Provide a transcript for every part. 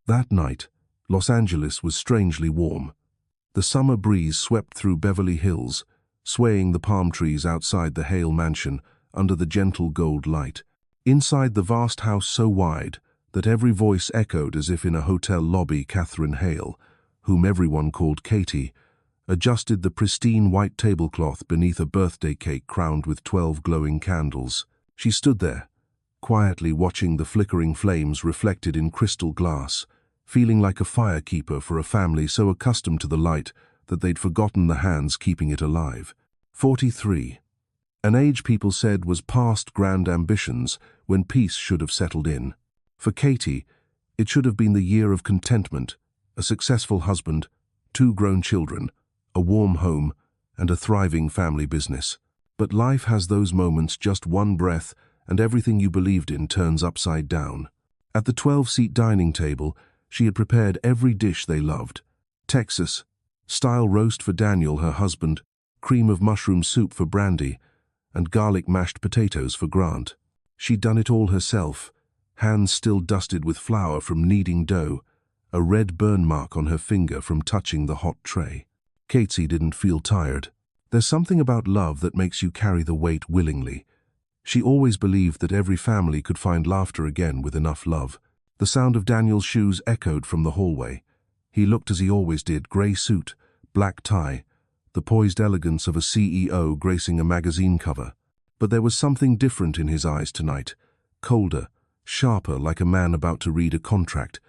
That night, Los Angeles was strangely warm. The summer breeze swept through Beverly Hills, swaying the palm trees outside the Hale mansion under the gentle gold light. Inside the vast house so wide that every voice echoed as if in a hotel lobby, Katherine Hale, whom everyone called Katie, adjusted the pristine white tablecloth beneath a birthday cake crowned with 12 glowing candles. She stood there, quietly watching the flickering flames reflected in crystal glass, feeling like a firekeeper for a family so accustomed to the light that they'd forgotten the hands keeping it alive. 43. An age people said was past grand ambitions when peace should have settled in. For Katie, it should have been the year of contentment, a successful husband, 2 grown children, a warm home, and a thriving family business. But life has those moments, just one breath, and everything you believed in turns upside down. At the 12-seat dining table, she had prepared every dish they loved. Texas-style roast for Daniel, her husband, cream of mushroom soup for Brandy, and garlic mashed potatoes for Grant. She'd done it all herself, hands still dusted with flour from kneading dough, a red burn mark on her finger from touching the hot tray. Katie didn't feel tired. There's something about love that makes you carry the weight willingly. She always believed that every family could find laughter again with enough love. The sound of Daniel's shoes echoed from the hallway. He looked as he always did, grey suit, black tie, the poised elegance of a CEO gracing a magazine cover. But there was something different in his eyes tonight, colder, sharper, like a man about to read a contract,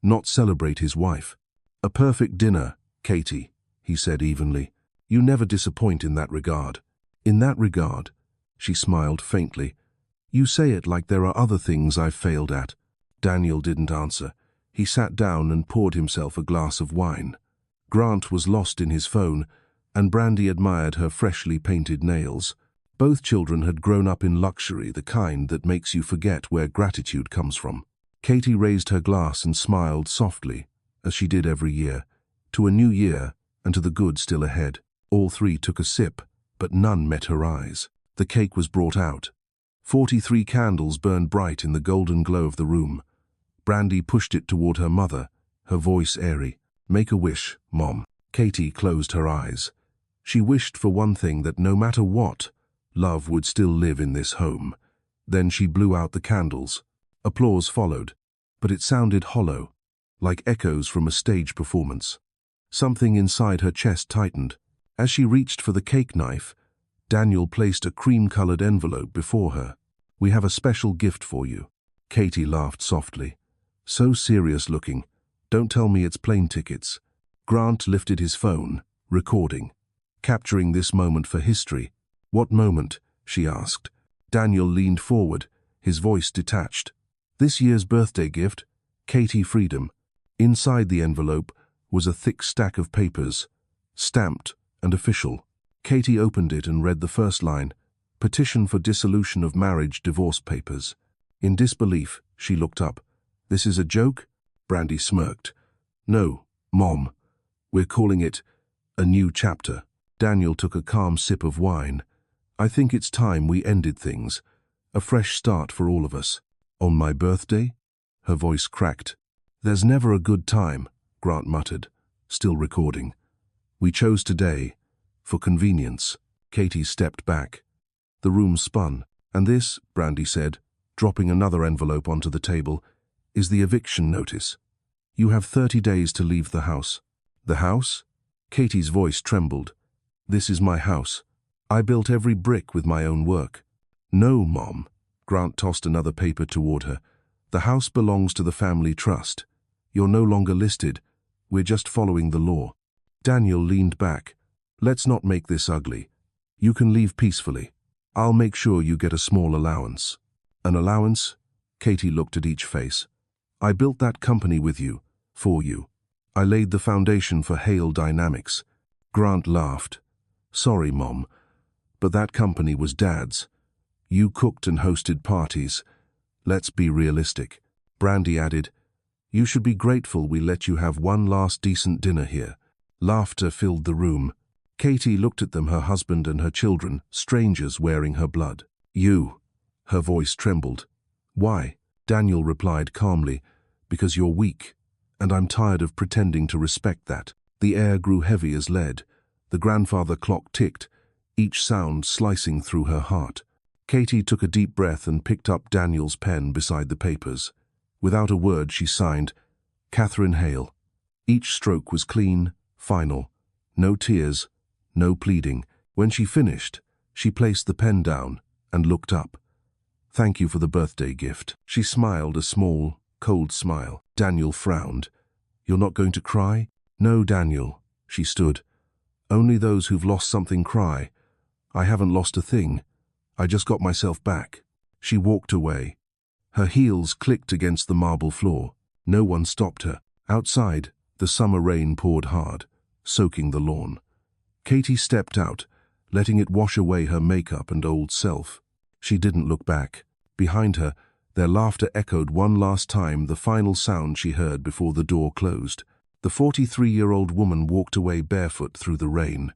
not celebrate his wife. "A perfect dinner, Katie," he said evenly. "You never disappoint in that regard." "In that regard," she smiled faintly. "You say it like there are other things I've failed at." Daniel didn't answer. He sat down and poured himself a glass of wine. Grant was lost in his phone, and Brandy admired her freshly painted nails. Both children had grown up in luxury, the kind that makes you forget where gratitude comes from. Katie raised her glass and smiled softly, as she did every year, to a new year and to the good still ahead. All 3 took a sip, but none met her eyes. The cake was brought out. 43 candles burned bright in the golden glow of the room. Brandy pushed it toward her mother, her voice airy. "Make a wish, Mom." Katie closed her eyes. She wished for one thing, that no matter what, love would still live in this home. Then she blew out the candles. Applause followed, but it sounded hollow, like echoes from a stage performance. Something inside her chest tightened. As she reached for the cake knife, Daniel placed a cream-colored envelope before her. "We have a special gift for you." Katie laughed softly. "So serious-looking. Don't tell me it's plane tickets." Grant lifted his phone, recording, capturing this moment for history. "What moment?" she asked. Daniel leaned forward, his voice detached. "This year's birthday gift, Katie Freedom." Inside the envelope was a thick stack of papers, stamped and official. Katie opened it and read the first line, "Petition for dissolution of marriage, divorce papers." In disbelief, she looked up. "This is a joke?" Brandy smirked. "No, Mom. We're calling it a new chapter." Daniel took a calm sip of wine. "I think it's time we ended things. A fresh start for all of us." "On my birthday?" Her voice cracked. "There's never a good time," Grant muttered, still recording. "We chose today, for convenience." Katie stepped back. The room spun. "And this," Brandy said, dropping another envelope onto the table, "is the eviction notice. You have 30 days to leave the house." "The house?" Katie's voice trembled. "This is my house. I built every brick with my own work." "No, Mom." Grant tossed another paper toward her. "The house belongs to the family trust. You're no longer listed. We're just following the law." Daniel leaned back. "Let's not make this ugly. You can leave peacefully. I'll make sure you get a small allowance." "An allowance?" Katie looked at each face. "I built that company with you, for you. I laid the foundation for Hale Dynamics." Grant laughed. "Sorry, Mom, but that company was Dad's. You cooked and hosted parties. Let's be realistic." Brandy added, "You should be grateful we let you have one last decent dinner here." Laughter filled the room. Katie looked at them, her husband and her children, strangers wearing her blood. "You." Her voice trembled. "Why?" Daniel replied calmly, "Because you're weak. and I'm tired of pretending to respect that. The air grew heavy as lead. The grandfather clock ticked, each sound slicing through her heart. Katie took a deep breath and picked up Daniel's pen beside the papers. Without a word, she signed, Katherine Hale. Each stroke was clean, final. No tears, no pleading. When she finished, she placed the pen down and looked up. Thank you for the birthday gift. She smiled a small, cold smile. Daniel frowned. You're not going to cry? No, Daniel. She stood. Only those who've lost something cry. I haven't lost a thing. I just got myself back. She walked away. Her heels clicked against the marble floor. No one stopped her. Outside, the summer rain poured hard, soaking the lawn. Katie stepped out, letting it wash away her makeup and old self. She didn't look back. Behind her, their laughter echoed one last time, the final sound she heard before the door closed. The 43-year-old woman walked away barefoot through the rain,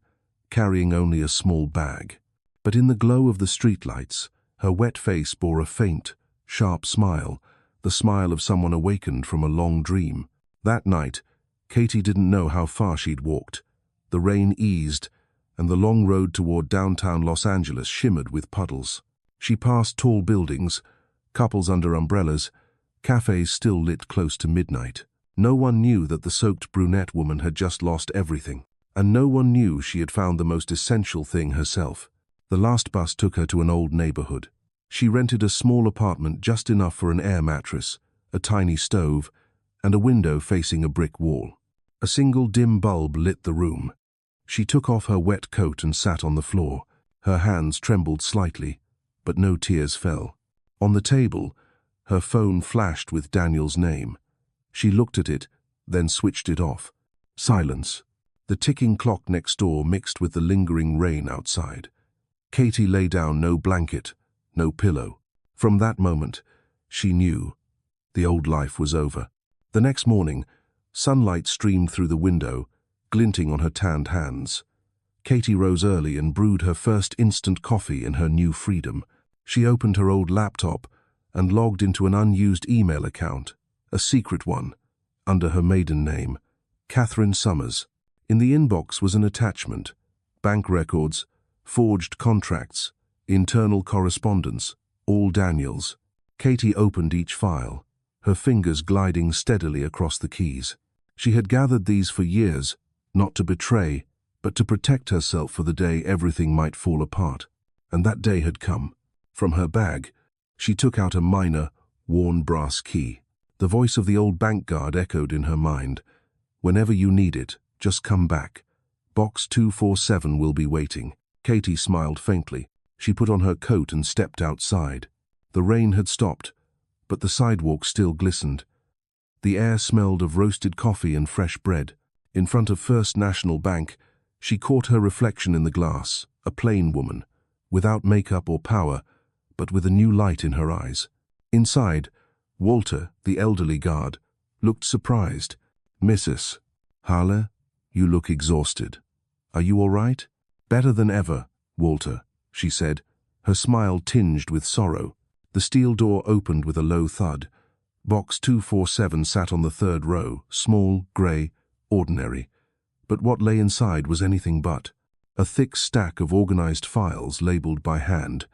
carrying only a small bag. But in the glow of the streetlights, her wet face bore a faint, sharp smile, the smile of someone awakened from a long dream. That night, Katie didn't know how far she'd walked. The rain eased, and the long road toward downtown Los Angeles shimmered with puddles. She passed tall buildings, couples under umbrellas, cafes still lit close to midnight. No one knew that the soaked brunette woman had just lost everything, and no one knew she had found the most essential thing herself. The last bus took her to an old neighborhood. She rented a small apartment just enough for an air mattress, a tiny stove, and a window facing a brick wall. A single dim bulb lit the room. She took off her wet coat and sat on the floor. Her hands trembled slightly, but no tears fell. On the table, her phone flashed with Daniel's name. She looked at it, then switched it off. Silence. The ticking clock next door mixed with the lingering rain outside. Katie lay down, no blanket, no pillow. From that moment, she knew the old life was over. The next morning, sunlight streamed through the window, glinting on her tanned hands. Katie rose early and brewed her first instant coffee in her new freedom. She opened her old laptop and logged into an unused email account, a secret one, under her maiden name, Catherine Summers. In the inbox was an attachment, bank records, forged contracts, internal correspondence, all Daniel's. Katie opened each file, her fingers gliding steadily across the keys. She had gathered these for years, not to betray, but to protect herself for the day everything might fall apart. And that day had come. From her bag, she took out a minor, worn brass key. The voice of the old bank guard echoed in her mind. Whenever you need it, just come back. Box 247 will be waiting. Katie smiled faintly. She put on her coat and stepped outside. The rain had stopped, but the sidewalk still glistened. The air smelled of roasted coffee and fresh bread. In front of First National Bank, she caught her reflection in the glass, a plain woman, without makeup or power, but with a new light in her eyes. Inside, Walter, the elderly guard, looked surprised. Mrs. Hale, you look exhausted. Are you all right? Better than ever, Walter, she said, her smile tinged with sorrow. The steel door opened with a low thud. Box 247 sat on the third row, small, grey, ordinary. But what lay inside was anything but. A thick stack of organized files labeled by hand,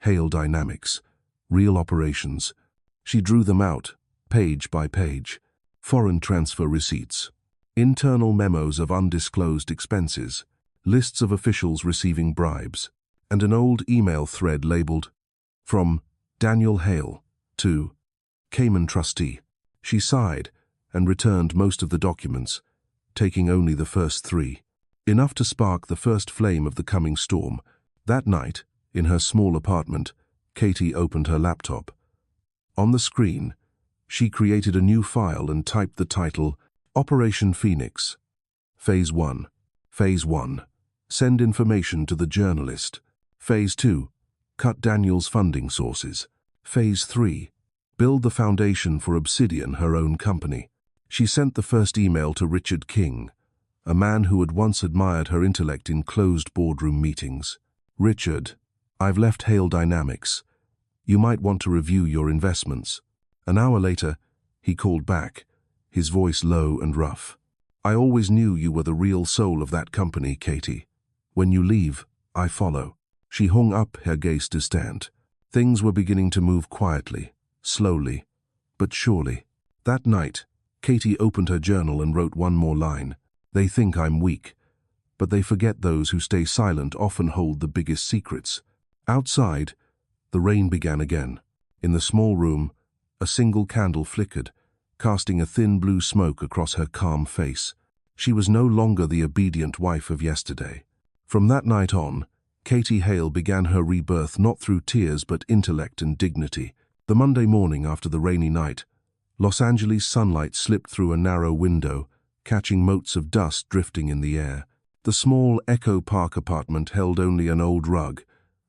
Hale Dynamics, real operations. She drew them out, page by page. Foreign transfer receipts, internal memos of undisclosed expenses, lists of officials receiving bribes, and an old email thread labeled, From Daniel Hale to Cayman Trustee. She sighed and returned most of the documents, taking only the first three. Enough to spark the first flame of the coming storm. That night, in her small apartment, Katie opened her laptop. On the screen, she created a new file and typed the title, Operation Phoenix. Phase 1. Phase 1. Send information to the journalist. Phase 2. Cut Daniel's funding sources. Phase 3. Build the foundation for Obsidian, her own company. She sent the first email to Richard King, a man who had once admired her intellect in closed boardroom meetings. Richard, I've left Hale Dynamics. You might want to review your investments. An hour later, he called back, his voice low and rough. I always knew you were the real soul of that company, Katie. When you leave, I follow. She hung up her gaze distant. Things were beginning to move quietly, slowly, but surely. That night, Katie opened her journal and wrote one more line. They think I'm weak, but they forget those who stay silent often hold the biggest secrets. Outside, the rain began again. In the small room, a single candle flickered, casting a thin blue smoke across her calm face. She was no longer the obedient wife of yesterday. From that night on, Katie Hale began her rebirth not through tears but intellect and dignity. The Monday morning after the rainy night, Los Angeles sunlight slipped through a narrow window, catching motes of dust drifting in the air. The small Echo Park apartment held only an old rug,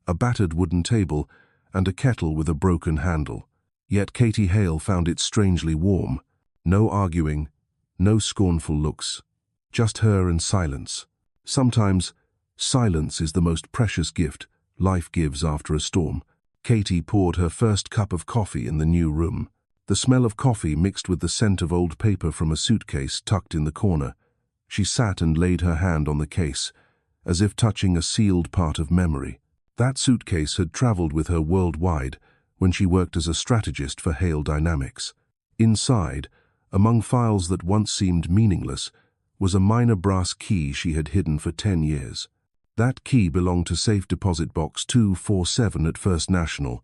a battered wooden table, and a kettle with a broken handle. Yet Katie Hale found it strangely warm. No arguing, no scornful looks, just her and silence. Sometimes, silence is the most precious gift life gives after a storm. Katie poured her first cup of coffee in the new room. The smell of coffee mixed with the scent of old paper from a suitcase tucked in the corner. She sat and laid her hand on the case, as if touching a sealed part of memory. That suitcase had traveled with her worldwide when she worked as a strategist for Hale Dynamics. Inside, among files that once seemed meaningless, was a minor brass key she had hidden for 10 years. That key belonged to safe deposit box 247 at First National,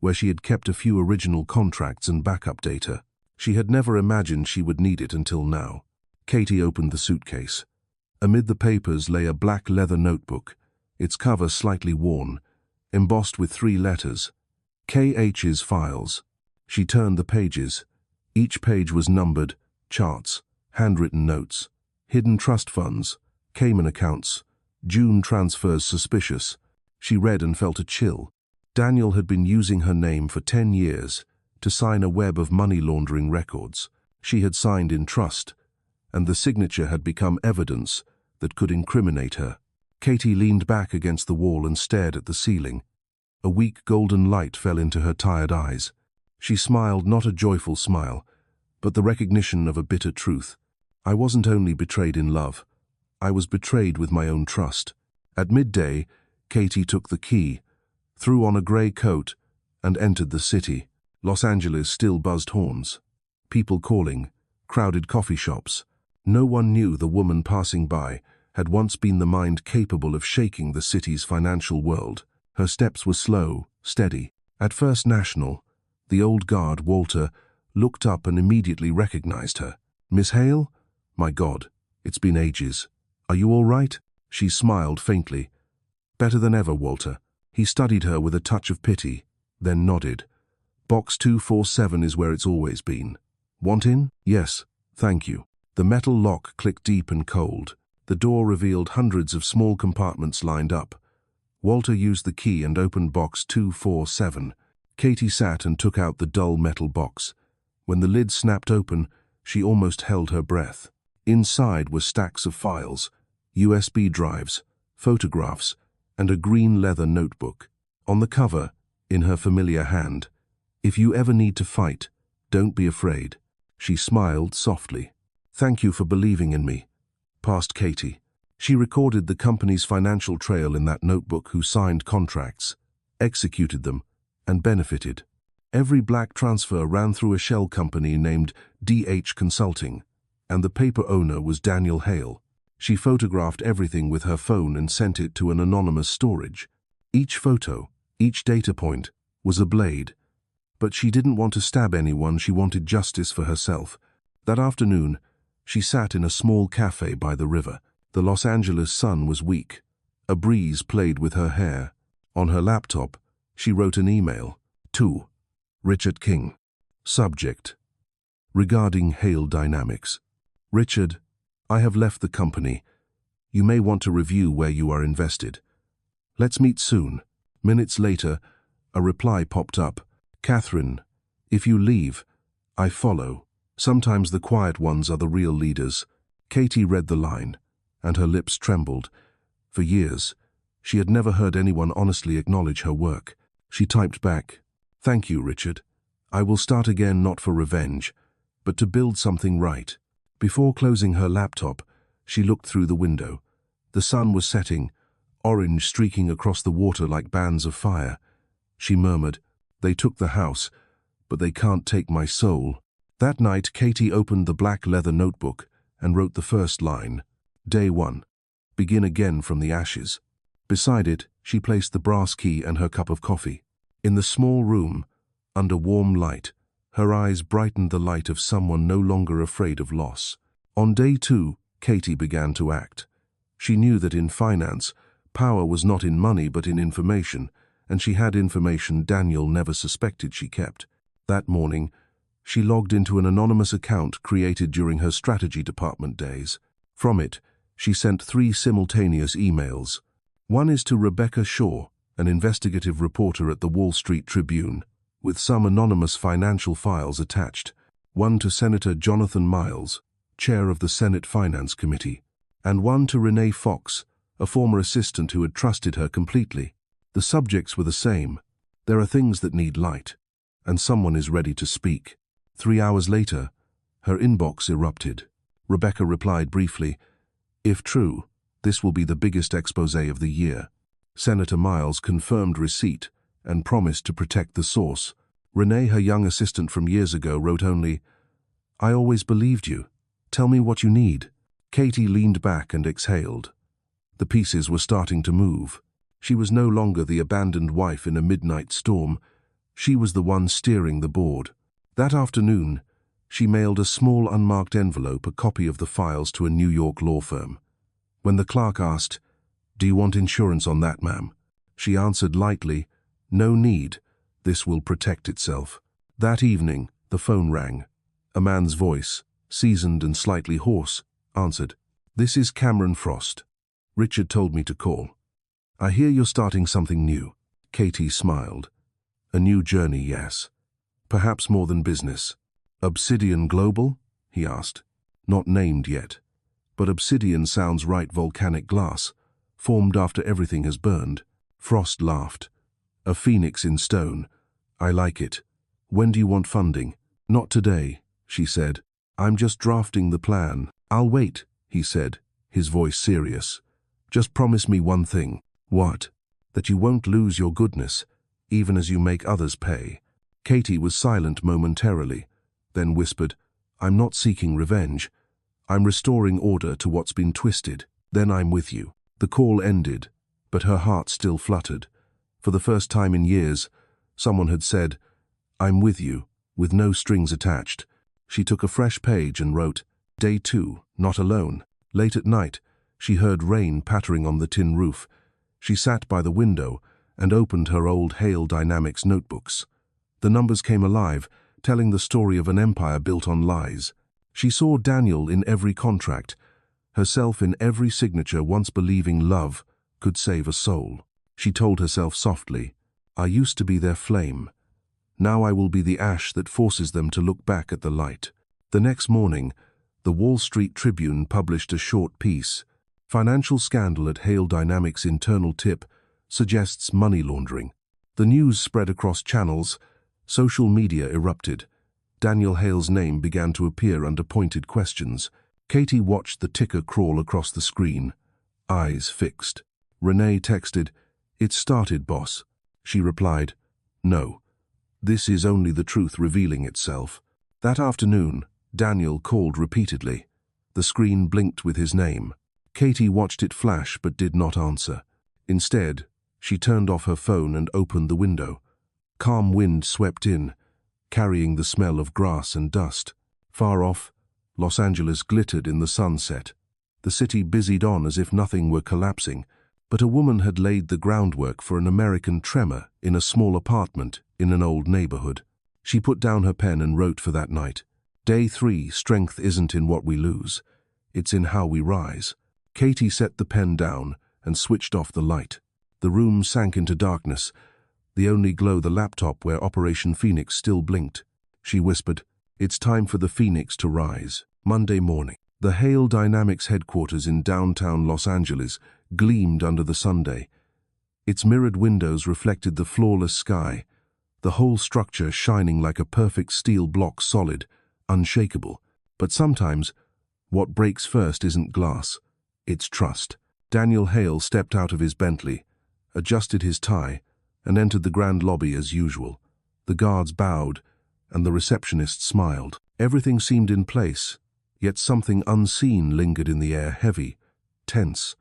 where she had kept a few original contracts and backup data. She had never imagined she would need it until now. Katie opened the suitcase. Amid the papers lay a black leather notebook, its cover slightly worn, embossed with 3 letters, KH's Files. She turned the pages. Each page was numbered, charts, handwritten notes, hidden trust funds, Cayman accounts, June transfers suspicious. She read and felt a chill. Daniel had been using her name for 10 years to sign a web of money laundering records. She had signed in trust, and the signature had become evidence that could incriminate her. Katie leaned back against the wall and stared at the ceiling. A weak golden light fell into her tired eyes. She smiled, not a joyful smile, but the recognition of a bitter truth. I wasn't only betrayed in love. I was betrayed with my own trust. At midday, Katie took the key, threw on a grey coat, and entered the city. Los Angeles still buzzed horns. People calling, crowded coffee shops. No one knew the woman passing by had once been the mind capable of shaking the city's financial world. Her steps were slow, steady. At First National, the old guard, Walter, looked up and immediately recognized her. "Miss Hale? My God, it's been ages. Are you all right?" She smiled faintly. "Better than ever, Walter." He studied her with a touch of pity, then nodded. "Box 247 is where it's always been. Want in?" "Yes, thank you." The metal lock clicked deep and cold. The door revealed hundreds of small compartments lined up. Walter used the key and opened box 247. Katie sat and took out the dull metal box. When the lid snapped open, she almost held her breath. Inside were stacks of files, USB drives, photographs, and a green leather notebook. On the cover, in her familiar hand, "If you ever need to fight, don't be afraid." She smiled softly. "Thank you for believing in me." Past Katie. She recorded the company's financial trail in that notebook, who signed contracts, executed them, and benefited. Every black transfer ran through a shell company named DH Consulting, and the paper owner was Daniel Hale. She photographed everything with her phone and sent it to an anonymous storage. Each photo, each data point, was a blade. But she didn't want to stab anyone, she wanted justice for herself. That afternoon, she sat in a small cafe by the river. The Los Angeles sun was weak. A breeze played with her hair. On her laptop, she wrote an email. To Richard King. Subject: regarding Hale Dynamics. Richard, I have left the company. You may want to review where you are invested. Let's meet soon. Minutes later, a reply popped up. Katherine, if you leave, I follow. Sometimes the quiet ones are the real leaders. Katie read the line, and her lips trembled. For years, she had never heard anyone honestly acknowledge her work. She typed back, "Thank you, Richard. I will start again, not for revenge, but to build something right. Before closing her laptop, she looked through the window. The sun was setting, orange streaking across the water like bands of fire. She murmured, "They took the house, but they can't take my soul." That night, Katie opened the black leather notebook and wrote the first line. Day 1. Begin again from the ashes. Beside it, she placed the brass key and her cup of coffee. In the small room, under warm light, her eyes brightened the light of someone no longer afraid of loss. On day 2, Katie began to act. She knew that in finance, power was not in money but in information, and she had information Daniel never suspected she kept. That morning, she logged into an anonymous account created during her strategy department days. From it, she sent 3 simultaneous emails. One is to Rebecca Shaw, an investigative reporter at the Wall Street Tribune, with some anonymous financial files attached. One to Senator Jonathan Miles, chair of the Senate Finance Committee, and one to Renee Fox, a former assistant who had trusted her completely. The subjects were the same. There are things that need light, and someone is ready to speak. 3 hours later, her inbox erupted. Rebecca replied briefly, "If true, this will be the biggest exposé of the year." Senator Miles confirmed receipt and promised to protect the source. Renee, her young assistant from years ago, wrote only, "I always believed you. Tell me what you need." Katie leaned back and exhaled. The pieces were starting to move. She was no longer the abandoned wife in a midnight storm. She was the one steering the board. That afternoon, she mailed a small unmarked envelope, a copy of the files, to a New York law firm. When the clerk asked, "Do you want insurance on that, ma'am?" she answered lightly, "No need. This will protect itself." That evening, the phone rang. A man's voice, seasoned and slightly hoarse, answered. "This is Cameron Frost. Richard told me to call. I hear you're starting something new." Katie smiled. "A new journey, yes. Perhaps more than business." "Obsidian Global?" he asked. "Not named yet. But obsidian sounds right. Volcanic glass, formed after everything has burned." Frost laughed. "A phoenix in stone. I like it. When do you want funding?" "Not today," she said. "I'm just drafting the plan." "I'll wait," he said, his voice serious. "Just promise me one thing." "What?" "That you won't lose your goodness, even as you make others pay." Katie was silent momentarily, then whispered, "I'm not seeking revenge. I'm restoring order to what's been twisted. Then I'm with you." The call ended, but her heart still fluttered. For the first time in years, someone had said, "I'm with you," with no strings attached. She took a fresh page and wrote, Day 2, not alone. Late at night, she heard rain pattering on the tin roof. She sat by the window and opened her old Hale Dynamics notebooks. The numbers came alive, telling the story of an empire built on lies. She saw Daniel in every contract, herself in every signature, once believing love could save a soul. She told herself softly, "I used to be their flame. Now I will be the ash that forces them to look back at the light." The next morning, the Wall Street Tribune published a short piece. "Financial scandal at Hale Dynamics internal tip suggests money laundering." The news spread across channels. Social media erupted. Daniel Hale's name began to appear under pointed questions. Katie watched the ticker crawl across the screen, eyes fixed. Renee texted, "It started, boss." She replied, "No. This is only the truth revealing itself." That afternoon, Daniel called repeatedly. The screen blinked with his name. Katie watched it flash but did not answer. Instead, she turned off her phone and opened the window. Calm wind swept in, carrying the smell of grass and dust. Far off, Los Angeles glittered in the sunset. The city busied on as if nothing were collapsing, but a woman had laid the groundwork for an American tremor in a small apartment in an old neighborhood. She put down her pen and wrote for that night. Day 3, strength isn't in what we lose. It's in how we rise. Katie set the pen down and switched off the light. The room sank into darkness, the only glow the laptop where Operation Phoenix still blinked. She whispered, "It's time for the Phoenix to rise." Monday morning. The Hale Dynamics headquarters in downtown Los Angeles gleamed under the sunday. Its mirrored windows reflected the flawless sky, the whole structure shining like a perfect steel block, solid, unshakable. But sometimes, what breaks first isn't glass, it's trust. Daniel Hale stepped out of his Bentley, adjusted his tie, and entered the grand lobby as usual. The guards bowed, and the receptionist smiled. Everything seemed in place, yet something unseen lingered in the air, heavy, tense,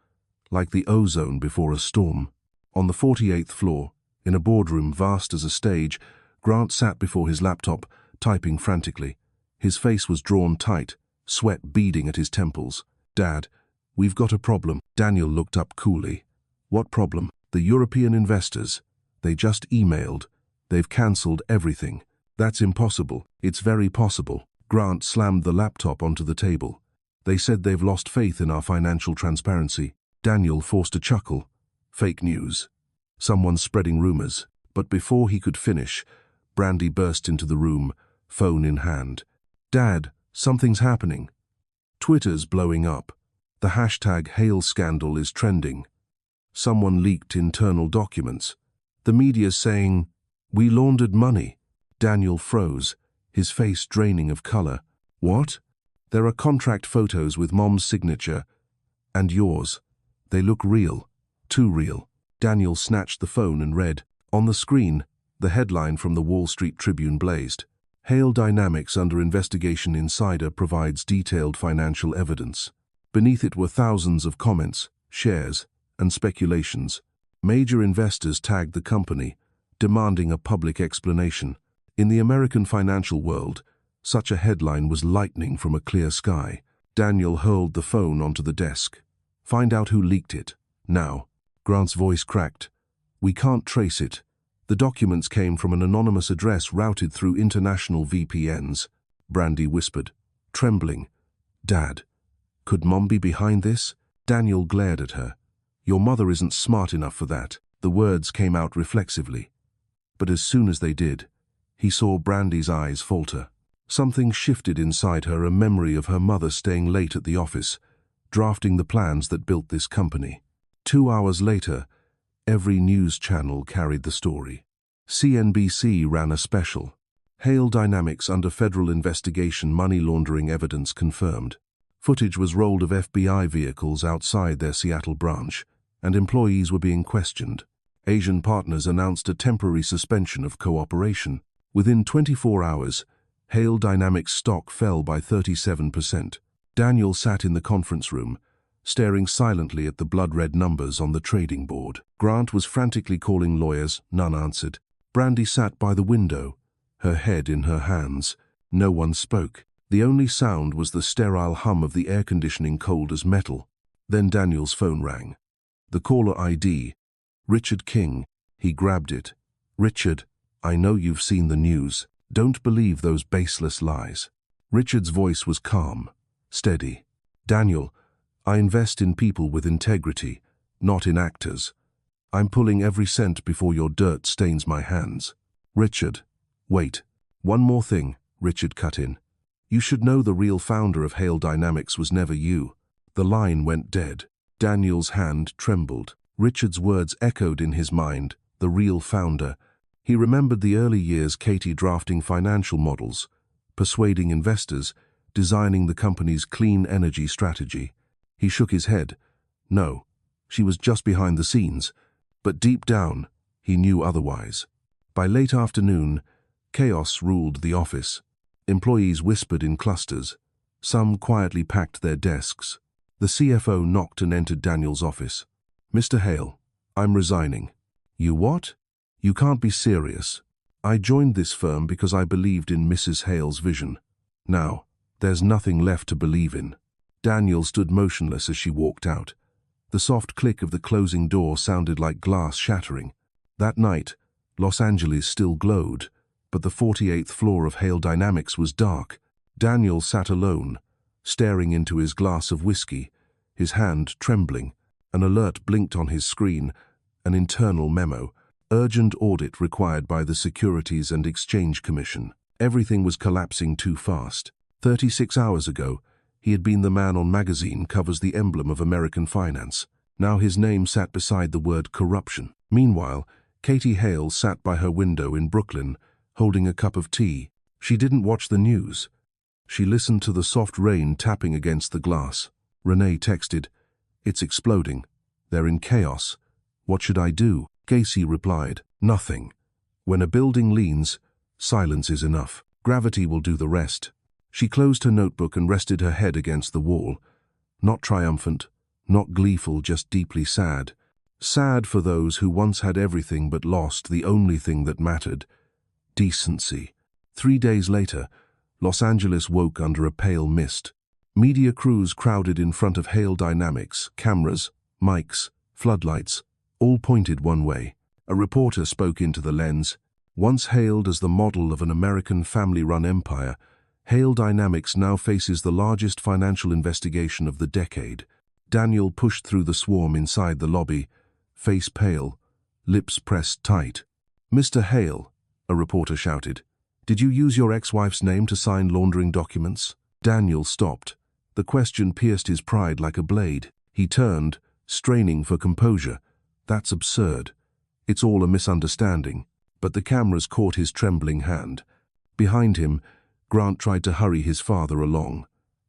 like the ozone before a storm. On the 48th floor, in a boardroom vast as a stage, Grant sat before his laptop, typing frantically. His face was drawn tight, sweat beading at his temples. "Dad, we've got a problem." Daniel looked up coolly. "What problem?" "The European investors. They just emailed. They've cancelled everything." "That's impossible." "It's very possible." Grant slammed the laptop onto the table. "They said they've lost faith in our financial transparency." Daniel forced a chuckle. Fake news. Someone's spreading rumors. But before he could finish, Brandy burst into the room, phone in hand. "Dad, something's happening. Twitter's blowing up. The hashtag Hale scandal is trending. Someone leaked internal documents. The media's saying, we laundered money." Daniel froze, his face draining of color. "What?" "There are contract photos with Mom's signature and yours. They look real. Too real." Daniel snatched the phone and read. On the screen, the headline from the Wall Street Tribune blazed. "Hale Dynamics under investigation. Insider provides detailed financial evidence." Beneath it were thousands of comments, shares, and speculations. Major investors tagged the company, demanding a public explanation. In the American financial world, such a headline was lightning from a clear sky. Daniel hurled the phone onto the desk. "Find out who leaked it. Now." Grant's voice cracked. "We can't trace it. The documents came from an anonymous address routed through international VPNs." Brandy whispered, trembling. "Dad, could Mom be behind this?" Daniel glared at her. "Your mother isn't smart enough for that." The words came out reflexively. But as soon as they did, he saw Brandy's eyes falter. Something shifted inside her, a memory of her mother staying late at the office, drafting the plans that built this company. 2 hours later, every news channel carried the story. CNBC ran a special. Hale Dynamics under federal investigation, money laundering evidence confirmed. Footage was rolled of FBI vehicles outside their Seattle branch, and employees were being questioned. Asian partners announced a temporary suspension of cooperation. Within 24 hours, Hale Dynamics stock fell by 37%. Daniel sat in the conference room, staring silently at the blood-red numbers on the trading board. Grant was frantically calling lawyers, none answered. Brandy sat by the window, her head in her hands. No one spoke. The only sound was the sterile hum of the air conditioning, cold as metal. Then Daniel's phone rang. The caller ID, Richard King. He grabbed it. "Richard, I know you've seen the news. Don't believe those baseless lies." Richard's voice was calm, steady. "Daniel, I invest in people with integrity, not in actors. I'm pulling every cent before your dirt stains my hands." "Richard, wait. One more thing," Richard cut in. "You should know the real founder of Hale Dynamics was never you." The line went dead. Daniel's hand trembled. Richard's words echoed in his mind, the real founder. He remembered the early years, Katie drafting financial models, persuading investors, designing the company's clean energy strategy. He shook his head. No, she was just behind the scenes. But deep down, he knew otherwise. By late afternoon, chaos ruled the office. Employees whispered in clusters. Some quietly packed their desks. The CFO knocked and entered Daniel's office. "Mr. Hale, I'm resigning." "You what?" "You can't be serious. I joined this firm because I believed in Mrs. Hale's vision. Now, there's nothing left to believe in." Daniel stood motionless as she walked out. The soft click of the closing door sounded like glass shattering. That night, Los Angeles still glowed, but the 48th floor of Hale Dynamics was dark. Daniel sat alone, staring into his glass of whiskey, his hand trembling. An alert blinked on his screen, an internal memo. Urgent audit required by the Securities and Exchange Commission. Everything was collapsing too fast. 36 hours ago, he had been the man on magazine covers, the emblem of American finance. Now his name sat beside the word corruption. Meanwhile, Katie Hale sat by her window in Brooklyn, holding a cup of tea. She didn't watch the news. She listened to the soft rain tapping against the glass. Renee texted, "It's exploding. They're in chaos. What should I do?" Casey replied, "Nothing. When a building leans, silence is enough. Gravity will do the rest." She closed her notebook and rested her head against the wall. Not triumphant, not gleeful, just deeply sad. Sad for those who once had everything but lost the only thing that mattered: decency. 3 days later, Los Angeles woke under a pale mist. Media crews crowded in front of Hale Dynamics, cameras, mics, floodlights, all pointed one way. A reporter spoke into the lens. Once hailed as the model of an American family-run empire, Hale Dynamics now faces the largest financial investigation of the decade. Daniel pushed through the swarm inside the lobby, face pale, lips pressed tight. "Mr. Hale," a reporter shouted, "did you use your ex-wife's name to sign laundering documents?" Daniel stopped. The question pierced his pride like a blade. He turned, straining for composure. "That's absurd. It's all a misunderstanding." But the cameras caught his trembling hand. Behind him, Grant tried to hurry his father along.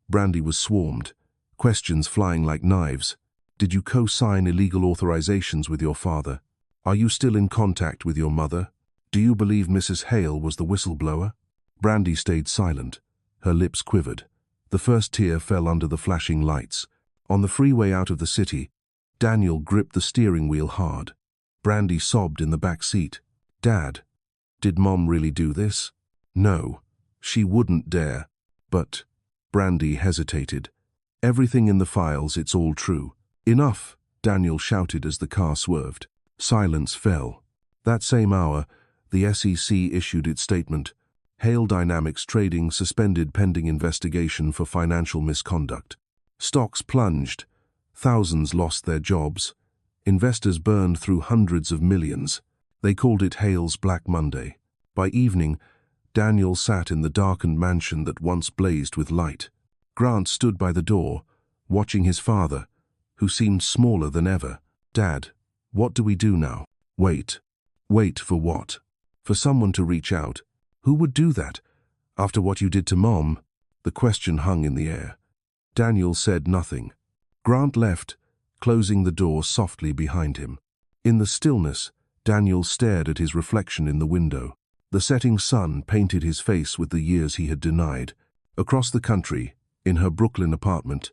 Brandy was swarmed, questions flying like knives. "Did you co-sign illegal authorizations with your father? Are you still in contact with your mother? Do you believe Mrs. Hale was the whistleblower?" Brandy stayed silent. Her lips quivered. The first tear fell under the flashing lights. On the freeway out of the city, Daniel gripped the steering wheel hard. Brandy sobbed in the back seat. "Dad, did Mom really do this?" "No, she wouldn't dare." "But," Brandy hesitated, "everything in the files, it's all true." "Enough," Daniel shouted as the car swerved. Silence fell. That same hour, the SEC issued its statement. Hale Dynamics Trading suspended pending investigation for financial misconduct. Stocks plunged. Thousands lost their jobs. Investors burned through hundreds of millions. They called it Hale's Black Monday. By evening, Daniel sat in the darkened mansion that once blazed with light. Grant stood by the door, watching his father, who seemed smaller than ever. "Dad, what do we do now?" "Wait." "Wait for what?" "For someone to reach out." "Who would do that? After what you did to Mom?" The question hung in the air. Daniel said nothing. Grant left, closing the door softly behind him. In the stillness, Daniel stared at his reflection in the window. The setting sun painted his face with the years he had denied. Across the country, in her Brooklyn apartment,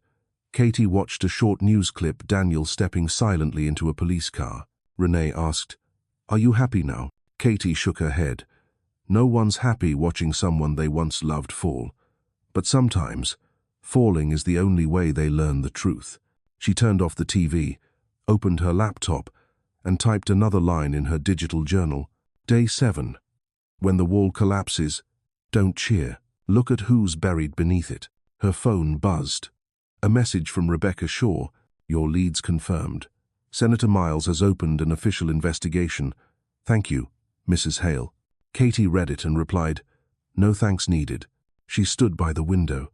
Katie watched a short news clip, Daniel stepping silently into a police car. Renee asked, "Are you happy now?" Katie shook her head. No one's happy watching someone they once loved fall. But sometimes, falling is the only way they learn the truth. She turned off the TV, opened her laptop, and typed another line in her digital journal. Day 7. When the wall collapses, don't cheer. Look at who's buried beneath it. Her phone buzzed. A message from Rebecca Shaw. "Your leads confirmed. Senator Miles has opened an official investigation. Thank you, Mrs. Hale." Katie read it and replied, "No thanks needed." She stood by the window.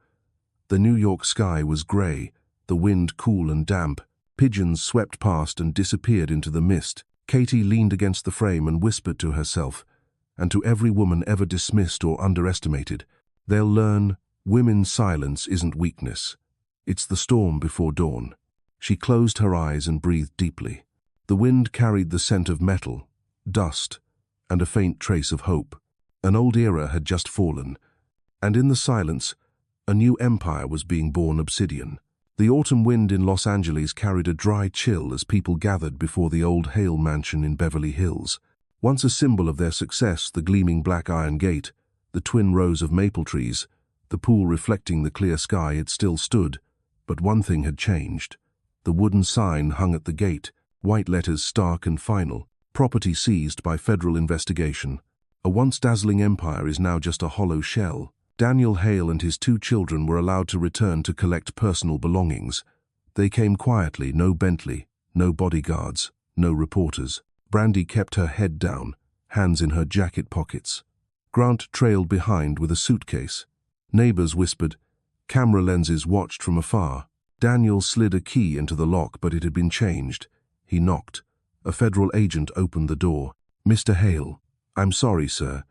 The New York sky was gray, the wind cool and damp. Pigeons swept past and disappeared into the mist. Katie leaned against the frame and whispered to herself, and to every woman ever dismissed or underestimated, "They'll learn women's silence isn't weakness. It's the storm before dawn." She closed her eyes and breathed deeply. The wind carried the scent of metal, dust, and a faint trace of hope. An old era had just fallen, and in the silence, a new empire was being born. Obsidian. The autumn wind in Los Angeles carried a dry chill as people gathered before the old Hale mansion in Beverly Hills. Once a symbol of their success, the gleaming black iron gate, the twin rows of maple trees, the pool reflecting the clear sky, it still stood. But one thing had changed. The wooden sign hung at the gate, white letters stark and final. Property seized by federal investigation. A once dazzling empire is now just a hollow shell. Daniel Hale and his 2 children were allowed to return to collect personal belongings. They came quietly, no Bentley, no bodyguards, no reporters. Brandy kept her head down, hands in her jacket pockets. Grant trailed behind with a suitcase. Neighbors whispered. Camera lenses watched from afar. Daniel slid a key into the lock, but it had been changed. He knocked. A federal agent opened the door. "Mr. Hale, I'm sorry, sir.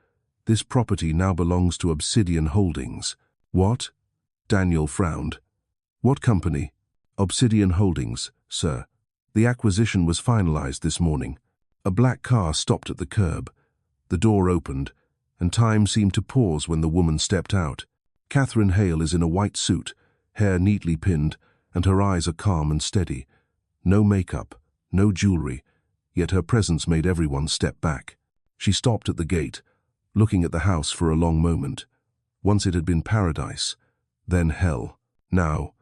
This property now belongs to Obsidian Holdings." What? Daniel frowned. What company? Obsidian Holdings, sir. The acquisition was finalized this morning. A black car stopped at the curb. The door opened, and time seemed to pause when the woman stepped out. Katherine Hale is in a white suit, hair neatly pinned, and her eyes are calm and steady. No makeup, no jewelry, yet her presence made everyone step back. She stopped at the gate, looking at the house for a long moment. Once it had been paradise, then hell. Now,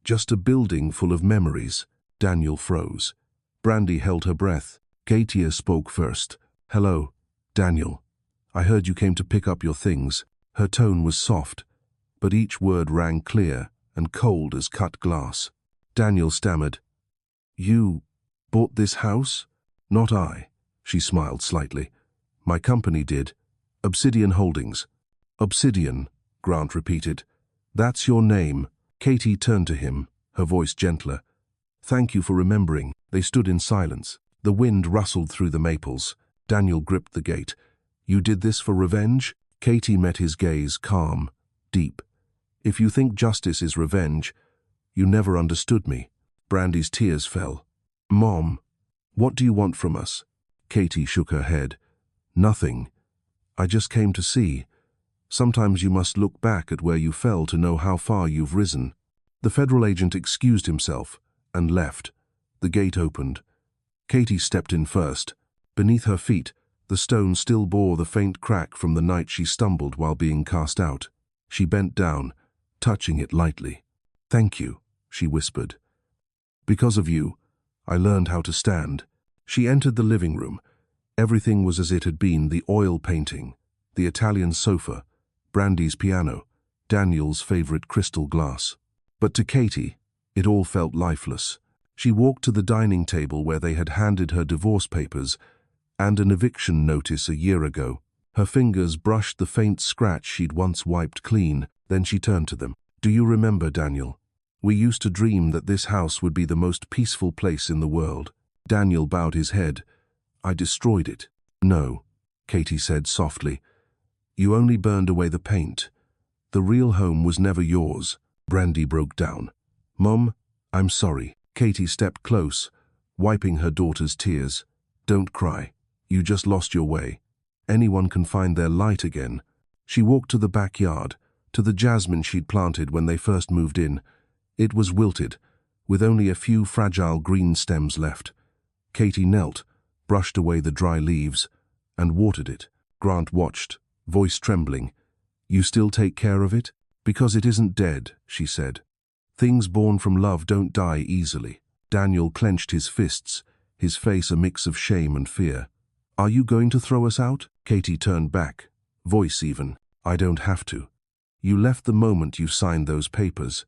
just a building full of memories. Daniel froze. Brandy held her breath. Katia spoke first. Hello, Daniel. I heard you came to pick up your things. Her tone was soft, but each word rang clear and cold as cut glass. Daniel stammered. You bought this house? Not I. She smiled slightly. My company did. Obsidian Holdings. Obsidian, Grant repeated. That's your name. Katie turned to him, her voice gentler. Thank you for remembering. They stood in silence. The wind rustled through the maples. Daniel gripped the gate. You did this for revenge? Katie met his gaze, calm, deep. If you think justice is revenge, you never understood me. Brandy's tears fell. Mom, what do you want from us? Katie shook her head. Nothing. I just came to see. Sometimes you must look back at where you fell to know how far you've risen. The federal agent excused himself and left. The gate opened. Katie stepped in first. Beneath her feet, the stone still bore the faint crack from the night she stumbled while being cast out. She bent down, touching it lightly. Thank you, she whispered. Because of you, I learned how to stand. She entered the living room. Everything was as it had been: the oil painting, the Italian sofa, Brandy's piano, Daniel's favorite crystal glass. But to Katie, it all felt lifeless. She walked to the dining table where they had handed her divorce papers and an eviction notice a year ago. Her fingers brushed the faint scratch she'd once wiped clean. Then she turned to them. Do you remember, Daniel? We used to dream that this house would be the most peaceful place in the world. Daniel bowed his head. I destroyed it. No, Katie said softly. You only burned away the paint. The real home was never yours. Brandy broke down. Mom, I'm sorry. Katie stepped close, wiping her daughter's tears. Don't cry. You just lost your way. Anyone can find their light again. She walked to the backyard, to the jasmine she'd planted when they first moved in. It was wilted, with only a few fragile green stems left. Katie knelt, brushed away the dry leaves, and watered it. Grant watched, voice trembling. You still take care of it? Because it isn't dead, she said. Things born from love don't die easily. Daniel clenched his fists, his face a mix of shame and fear. Are you going to throw us out? Katie turned back, voice even. I don't have to. You left the moment you signed those papers.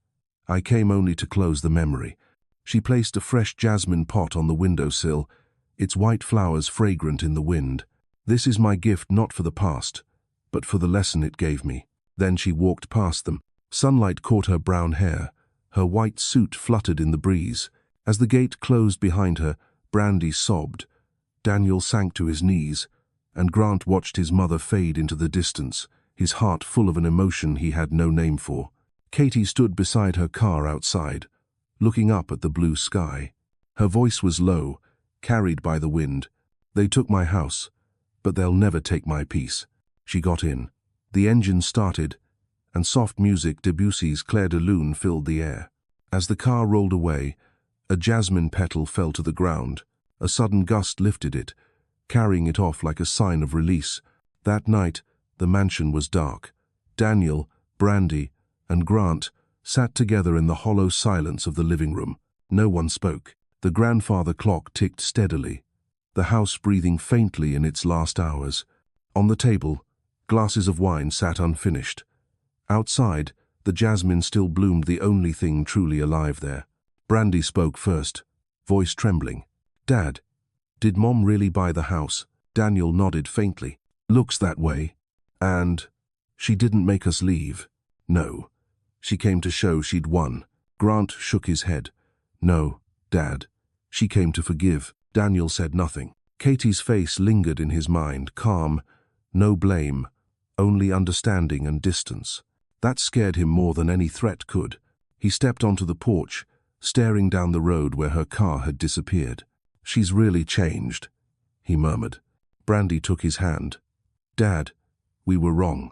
I came only to close the memory. She placed a fresh jasmine pot on the windowsill, its white flowers fragrant in the wind. This is my gift not for the past, but for the lesson it gave me. Then she walked past them. Sunlight caught her brown hair. Her white suit fluttered in the breeze. As the gate closed behind her, Brandy sobbed. Daniel sank to his knees, and Grant watched his mother fade into the distance, his heart full of an emotion he had no name for. Katie stood beside her car outside, looking up at the blue sky. Her voice was low, carried by the wind. They took my house, but they'll never take my peace. She got in. The engine started, and soft music, Debussy's Clair de Lune, filled the air. As the car rolled away, a jasmine petal fell to the ground. A sudden gust lifted it, carrying it off like a sign of release. That night, the mansion was dark. Daniel, Brandy, and Grant sat together in the hollow silence of the living room. No one spoke. The grandfather clock ticked steadily, the house breathing faintly in its last hours. On the table, glasses of wine sat unfinished. Outside, the jasmine still bloomed, the only thing truly alive there. Brandy spoke first, voice trembling. Dad, did Mom really buy the house? Daniel nodded faintly. Looks that way. And she didn't make us leave. No. She came to show she'd won. Grant shook his head. No, Dad. She came to forgive. Daniel said nothing. Katie's face lingered in his mind, calm, no blame, only understanding and distance. That scared him more than any threat could. He stepped onto the porch, staring down the road where her car had disappeared. "She's really changed," he murmured. Brandy took his hand. "Dad, we were wrong.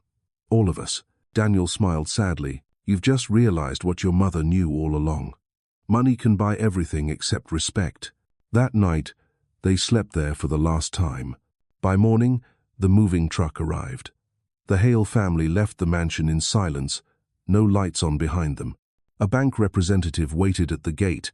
All of us." Daniel smiled sadly. "You've just realized what your mother knew all along. Money can buy everything except respect." That night, they slept there for the last time. By morning, the moving truck arrived. The Hale family left the mansion in silence, no lights on behind them. A bank representative waited at the gate,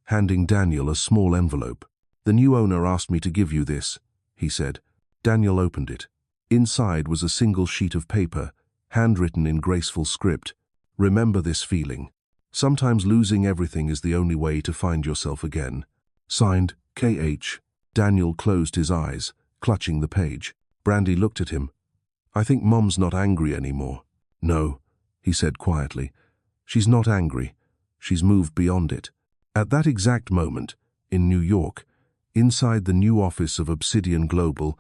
handing Daniel a small envelope. "The new owner asked me to give you this," he said. Daniel opened it. Inside was a single sheet of paper, handwritten in graceful script. "Remember this feeling. Sometimes losing everything is the only way to find yourself again." Signed, K.H. Daniel closed his eyes, clutching the page. Brandy looked at him. "I think Mom's not angry anymore." "No," he said quietly. "She's not angry. She's moved beyond it." At that exact moment, in New York, inside the new office of Obsidian Global,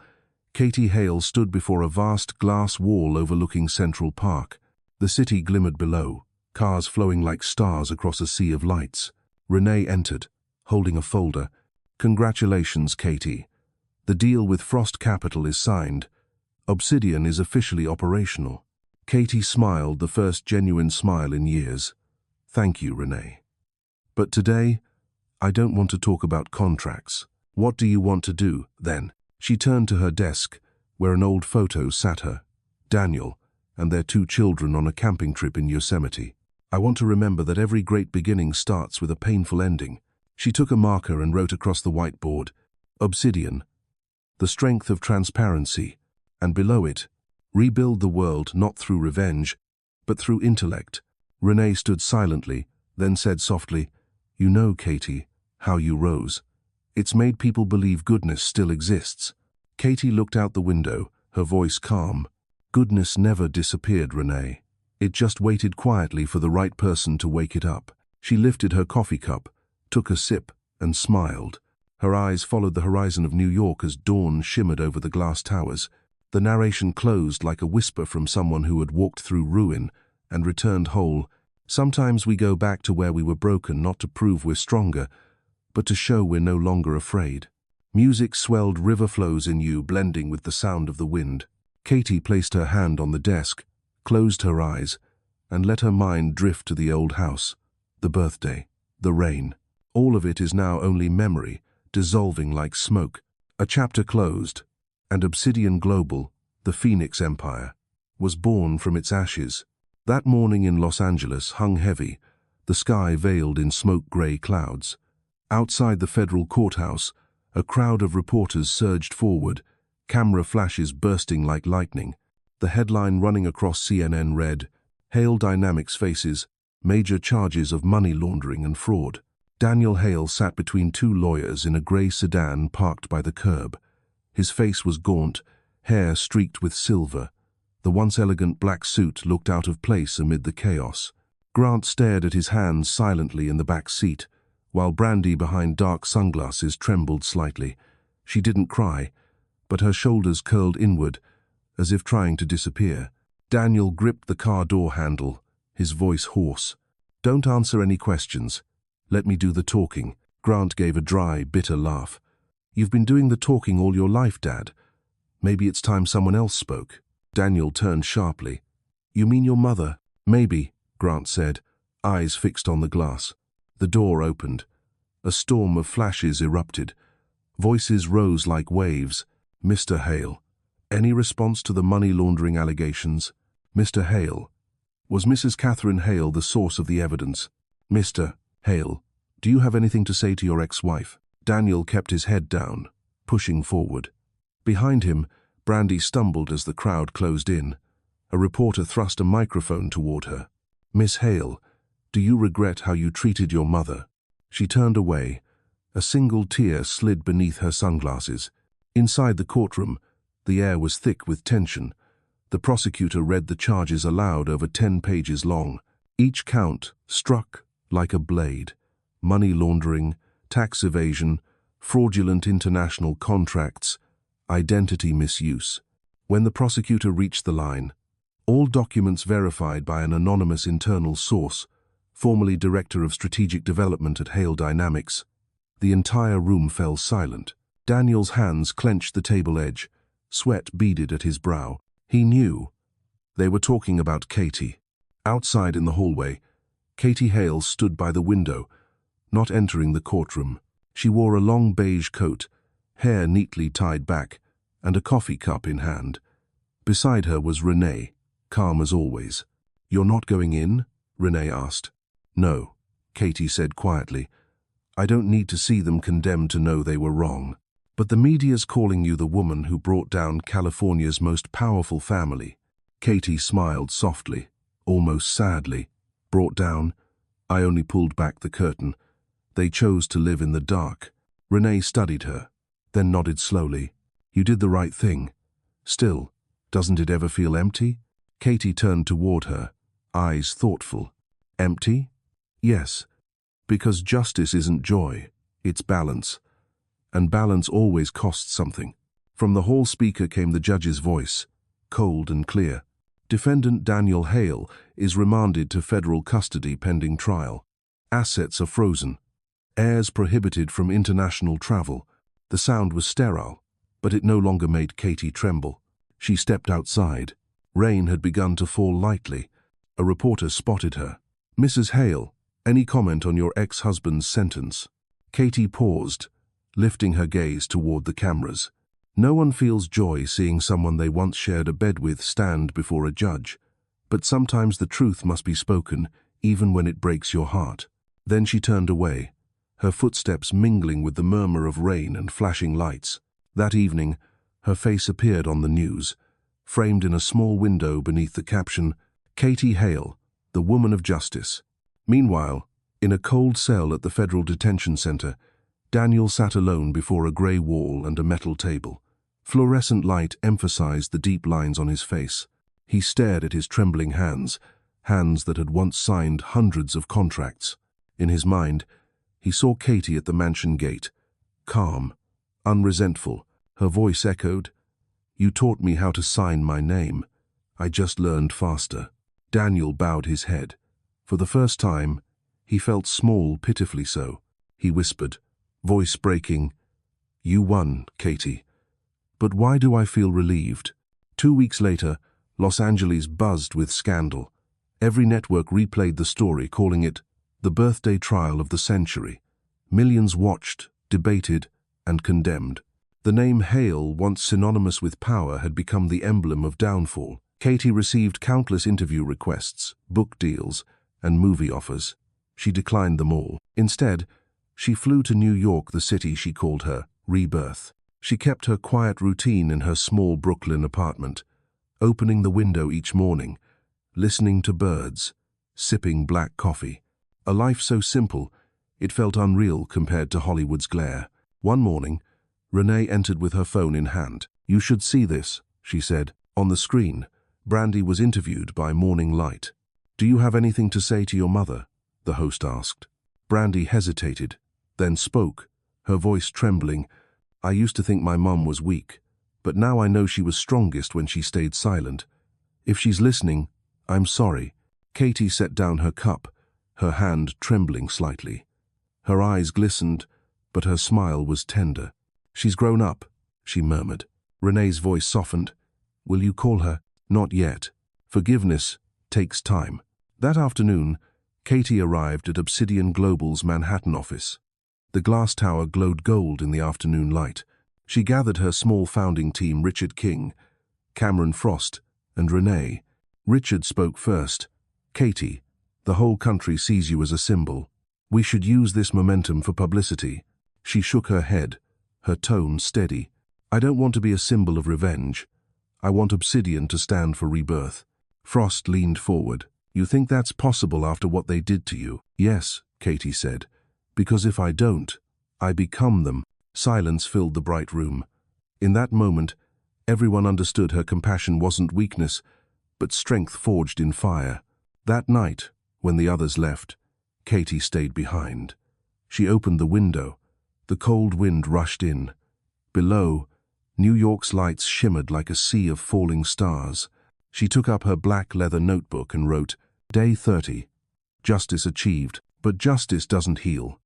Katie Hale stood before a vast glass wall overlooking Central Park. The city glimmered below, cars flowing like stars across a sea of lights. Renee entered, holding a folder. "Congratulations, Katie. The deal with Frost Capital is signed. Obsidian is officially operational." Katie smiled, the first genuine smile in years. "Thank you, Renee. But today, I don't want to talk about contracts. What do you want to do, then?" She turned to her desk, where an old photo sat her, Daniel, and their 2 children on a camping trip in Yosemite. "I want to remember that every great beginning starts with a painful ending." She took a marker and wrote across the whiteboard, "Obsidian, the strength of transparency," and below it, "Rebuild the world not through revenge, but through intellect." Renee stood silently, then said softly, "You know, Katie, how you rose. It's made people believe goodness still exists." Katie looked out the window, her voice calm. "Goodness never disappeared, Renee. It just waited quietly for the right person to wake it up." She lifted her coffee cup, took a sip, and smiled. Her eyes followed the horizon of New York as dawn shimmered over the glass towers. The narration closed like a whisper from someone who had walked through ruin and returned whole. Sometimes we go back to where we were broken, not to prove we're stronger, but to show we're no longer afraid. Music swelled river flows in you, blending with the sound of the wind. Katie placed her hand on the desk, closed her eyes, and let her mind drift to the old house, the birthday, the rain. All of it is now only memory, dissolving like smoke. A chapter closed, and Obsidian Global, the Phoenix Empire, was born from its ashes. That morning in Los Angeles hung heavy, the sky veiled in smoke-gray clouds. Outside the federal courthouse, a crowd of reporters surged forward, camera flashes bursting like lightning. The headline running across CNN read, "Hale Dynamics faces major charges of money laundering and fraud." Daniel Hale sat between 2 lawyers in a grey sedan parked by the curb. His face was gaunt, hair streaked with silver. The once elegant black suit looked out of place amid the chaos. Grant stared at his hands silently in the back seat, while Brandy behind dark sunglasses trembled slightly. She didn't cry, but her shoulders curled inward, as if trying to disappear. Daniel gripped the car door handle, his voice hoarse. "Don't answer any questions. Let me do the talking." Grant gave a dry, bitter laugh. "You've been doing the talking all your life, Dad. Maybe it's time someone else spoke." Daniel turned sharply. "You mean your mother?" "Maybe," Grant said, eyes fixed on the glass. The door opened. A storm of flashes erupted. Voices rose like waves. "Mr. Hale, any response to the money laundering allegations?" "Mr. Hale, was Mrs. Katherine Hale the source of the evidence?" "Mr. Hale, do you have anything to say to your ex-wife?" Daniel kept his head down, pushing forward. Behind him, Brandy stumbled as the crowd closed in. A reporter thrust a microphone toward her. "Miss Hale, do you regret how you treated your mother?" She turned away. A single tear slid beneath her sunglasses. Inside the courtroom, the air was thick with tension. The prosecutor read the charges aloud, over 10 pages long. Each count struck like a blade. Money laundering, tax evasion, fraudulent international contracts, identity misuse. When the prosecutor reached the line, All documents verified by an anonymous internal source, formerly Director of Strategic Development at Hale Dynamics. The entire room fell silent. Daniel's hands clenched the table edge. Sweat beaded at his brow. He knew. They were talking about Katie. Outside in the hallway, Katie Hale stood by the window, not entering the courtroom. She wore a long beige coat, hair neatly tied back, and a coffee cup in hand. Beside her was Renee, calm as always. "You're not going in?" Renee asked. "No," Katie said quietly. "I don't need to see them condemned to know they were wrong. But the media's calling you the woman who brought down California's most powerful family." Katie smiled softly, almost sadly. "Brought down? I only pulled back the curtain. They chose to live in the dark." Renee studied her, then nodded slowly. "You did the right thing. Still, doesn't it ever feel empty?" Katie turned toward her, eyes thoughtful. "Empty? Yes, because justice isn't joy, it's balance. And balance always costs something." From the hall speaker came the judge's voice, cold and clear. "Defendant Daniel Hale is remanded to federal custody pending trial. Assets are frozen. Heirs prohibited from international travel." The sound was sterile, but it no longer made Katie tremble. She stepped outside. Rain had begun to fall lightly. A reporter spotted her. "Mrs. Hale, any comment on your ex-husband's sentence?" Katie paused, lifting her gaze toward the cameras. No one feels joy seeing someone they once shared a bed with stand before a judge. But sometimes the truth must be spoken, even when it breaks your heart. Then she turned away, her footsteps mingling with the murmur of rain and flashing lights. That evening, her face appeared on the news, framed in a small window beneath the caption, "Katie Hale, the Woman of Justice." Meanwhile, in a cold cell at the Federal Detention Center, Daniel sat alone before a gray wall and a metal table. Fluorescent light emphasized the deep lines on his face. He stared at his trembling hands, hands that had once signed hundreds of contracts. In his mind, he saw Katie at the mansion gate, calm, unresentful. Her voice echoed, "You taught me how to sign my name. I just learned faster." Daniel bowed his head. For the first time, he felt small, pitifully so. He whispered, voice breaking, "You won, Katie. But why do I feel relieved?" 2 weeks later, Los Angeles buzzed with scandal. Every network replayed the story, calling it the birthday trial of the century. Millions watched, debated, and condemned. The name Hale, once synonymous with power, had become the emblem of downfall. Katie received countless interview requests, book deals, and movie offers. She declined them all. Instead, she flew to New York, the city she called her rebirth. She kept her quiet routine in her small Brooklyn apartment, opening the window each morning, listening to birds, sipping black coffee. A life so simple, it felt unreal compared to Hollywood's glare. One morning, Renee entered with her phone in hand. "You should see this," she said. On the screen, Brandy was interviewed by Morning Light. "Do you have anything to say to your mother?" the host asked. Brandy hesitated, then spoke, her voice trembling. "I used to think my mom was weak, but now I know she was strongest when she stayed silent. If she's listening, I'm sorry." Katie set down her cup, her hand trembling slightly. Her eyes glistened, but her smile was tender. "She's grown up," she murmured. Renee's voice softened. "Will you call her?" "Not yet. Forgiveness takes time." That afternoon, Katie arrived at Obsidian Global's Manhattan office. The glass tower glowed gold in the afternoon light. She gathered her small founding team: Richard King, Cameron Frost, and Renee. Richard spoke first. "Katie, the whole country sees you as a symbol. We should use this momentum for publicity." She shook her head, her tone steady. "I don't want to be a symbol of revenge. I want Obsidian to stand for rebirth." Frost leaned forward. "You think that's possible after what they did to you?" "Yes," Katie said. "Because if I don't, I become them." Silence filled the bright room. In that moment, everyone understood her compassion wasn't weakness, but strength forged in fire. That night, when the others left, Katie stayed behind. She opened the window. The cold wind rushed in. Below, New York's lights shimmered like a sea of falling stars. She took up her black leather notebook and wrote, Day 30. Justice achieved, but justice doesn't heal.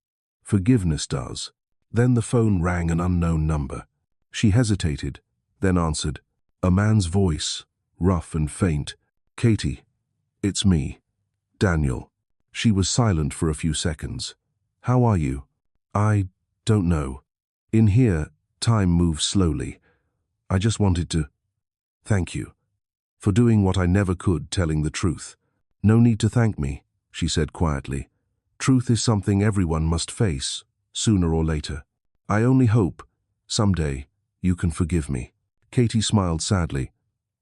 Forgiveness does. Then the phone rang an unknown number. She hesitated, then answered. A man's voice, rough and faint. Katie, it's me, Daniel. She was silent for a few seconds. How are you? I don't know. In here, time moves slowly. I just wanted to thank you for doing what I never could, telling the truth. No need to thank me, she said quietly. Truth is something everyone must face, sooner or later. I only hope, someday, you can forgive me. Katie smiled sadly.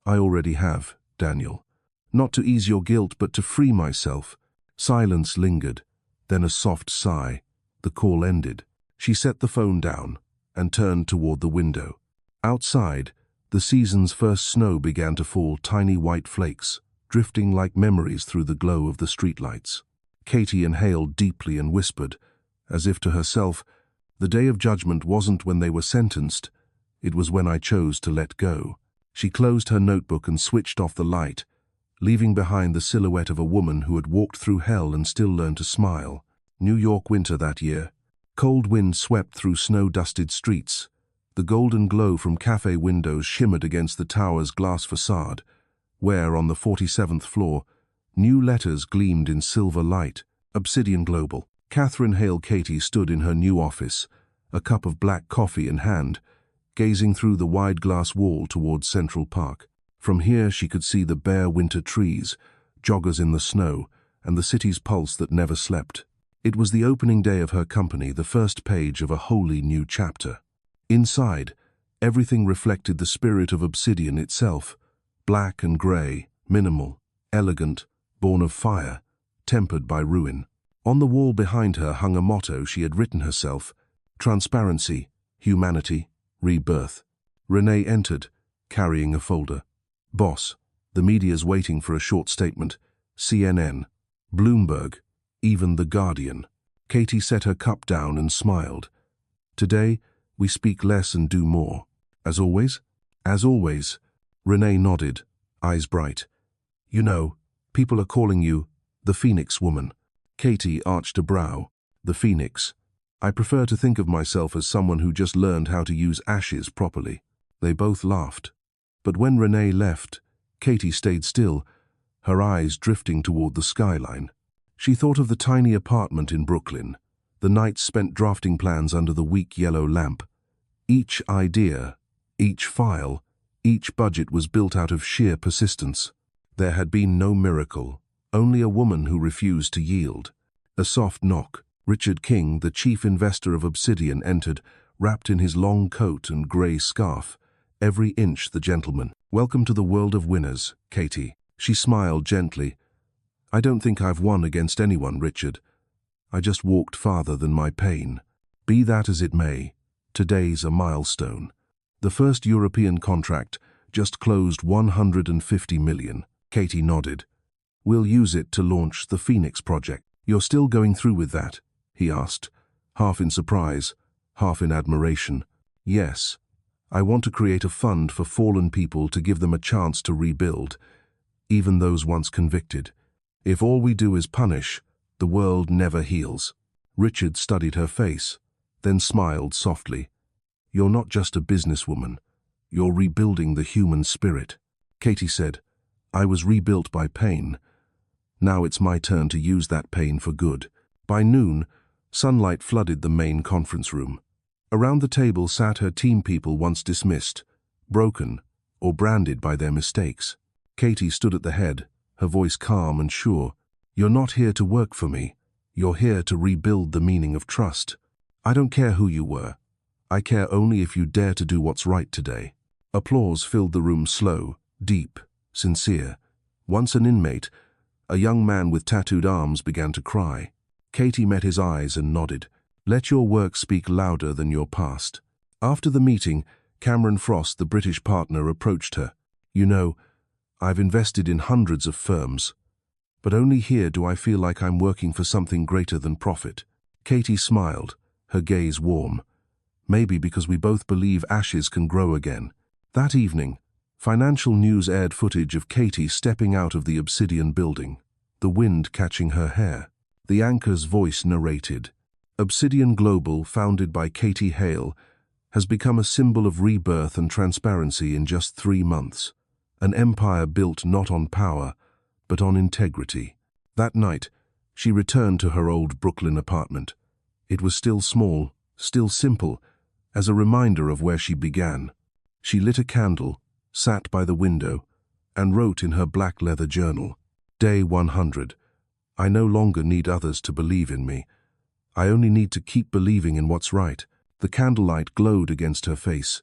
I already have, Daniel. Not to ease your guilt, but to free myself. Silence lingered, then a soft sigh. The call ended. She set the phone down and turned toward the window. Outside, the season's first snow began to fall, tiny white flakes, drifting like memories through the glow of the streetlights. Katie inhaled deeply and whispered, as if to herself, the day of judgment wasn't when they were sentenced, it was when I chose to let go. She closed her notebook and switched off the light, leaving behind the silhouette of a woman who had walked through hell and still learned to smile. New York winter that year. Cold wind swept through snow-dusted streets. The golden glow from cafe windows shimmered against the tower's glass facade, where, on the 47th floor, new letters gleamed in silver light. Obsidian Global. Katherine Hale. Katie stood in her new office, a cup of black coffee in hand, gazing through the wide glass wall towards Central Park. From here she could see the bare winter trees, joggers in the snow, and the city's pulse that never slept. It was the opening day of her company, the first page of a wholly new chapter. Inside, everything reflected the spirit of Obsidian itself, black and grey, minimal, elegant, born of fire, tempered by ruin. On the wall behind her hung a motto she had written herself: transparency, humanity, rebirth. Renee entered, carrying a folder. Boss, the media's waiting for a short statement. CNN, Bloomberg, even The Guardian. Katie set her cup down and smiled. Today, we speak less and do more. As always? As always. Renee nodded, eyes bright. You know, people are calling you the Phoenix Woman. Katie arched a brow. The Phoenix. I prefer to think of myself as someone who just learned how to use ashes properly. They both laughed. But when Renee left, Katie stayed still, her eyes drifting toward the skyline. She thought of the tiny apartment in Brooklyn, the nights spent drafting plans under the weak yellow lamp. Each idea, each file, each budget was built out of sheer persistence. There had been no miracle, only a woman who refused to yield. A soft knock. Richard King, the chief investor of Obsidian, entered, wrapped in his long coat and grey scarf, every inch the gentleman. Welcome to the world of winners, Katie. She smiled gently. I don't think I've won against anyone, Richard. I just walked farther than my pain. Be that as it may, today's a milestone. The first European contract just closed 150 million. Katie nodded. We'll use it to launch the Phoenix project. You're still going through with that? He asked, half in surprise, half in admiration. Yes. I want to create a fund for fallen people to give them a chance to rebuild, even those once convicted. If all we do is punish, the world never heals. Richard studied her face, then smiled softly. You're not just a businesswoman. You're rebuilding the human spirit. Katie said, I was rebuilt by pain. Now it's my turn to use that pain for good. By noon, sunlight flooded the main conference room. Around the table sat her team, people once dismissed, broken, or branded by their mistakes. Katie stood at the head, her voice calm and sure. You're not here to work for me. You're here to rebuild the meaning of trust. I don't care who you were. I care only if you dare to do what's right today. Applause filled the room, slow, deep, sincere. Once an inmate, a young man with tattooed arms began to cry. Katie met his eyes and nodded. Let your work speak louder than your past. After the meeting, Cameron Frost, the British partner, approached her. You know, I've invested in hundreds of firms, but only here do I feel like I'm working for something greater than profit. Katie smiled, her gaze warm. Maybe because we both believe ashes can grow again. That evening, Financial News aired footage of Katie stepping out of the Obsidian building, the wind catching her hair. The anchor's voice narrated, "Obsidian Global, founded by Katherine Hale, has become a symbol of rebirth and transparency in just 3 months. An empire built not on power, but on integrity." That night, she returned to her old Brooklyn apartment. It was still small, still simple, as a reminder of where she began. She lit a candle, sat by the window, and wrote in her black leather journal, "Day 100. I no longer need others to believe in me. I only need to keep believing in what's right." The candlelight glowed against her face,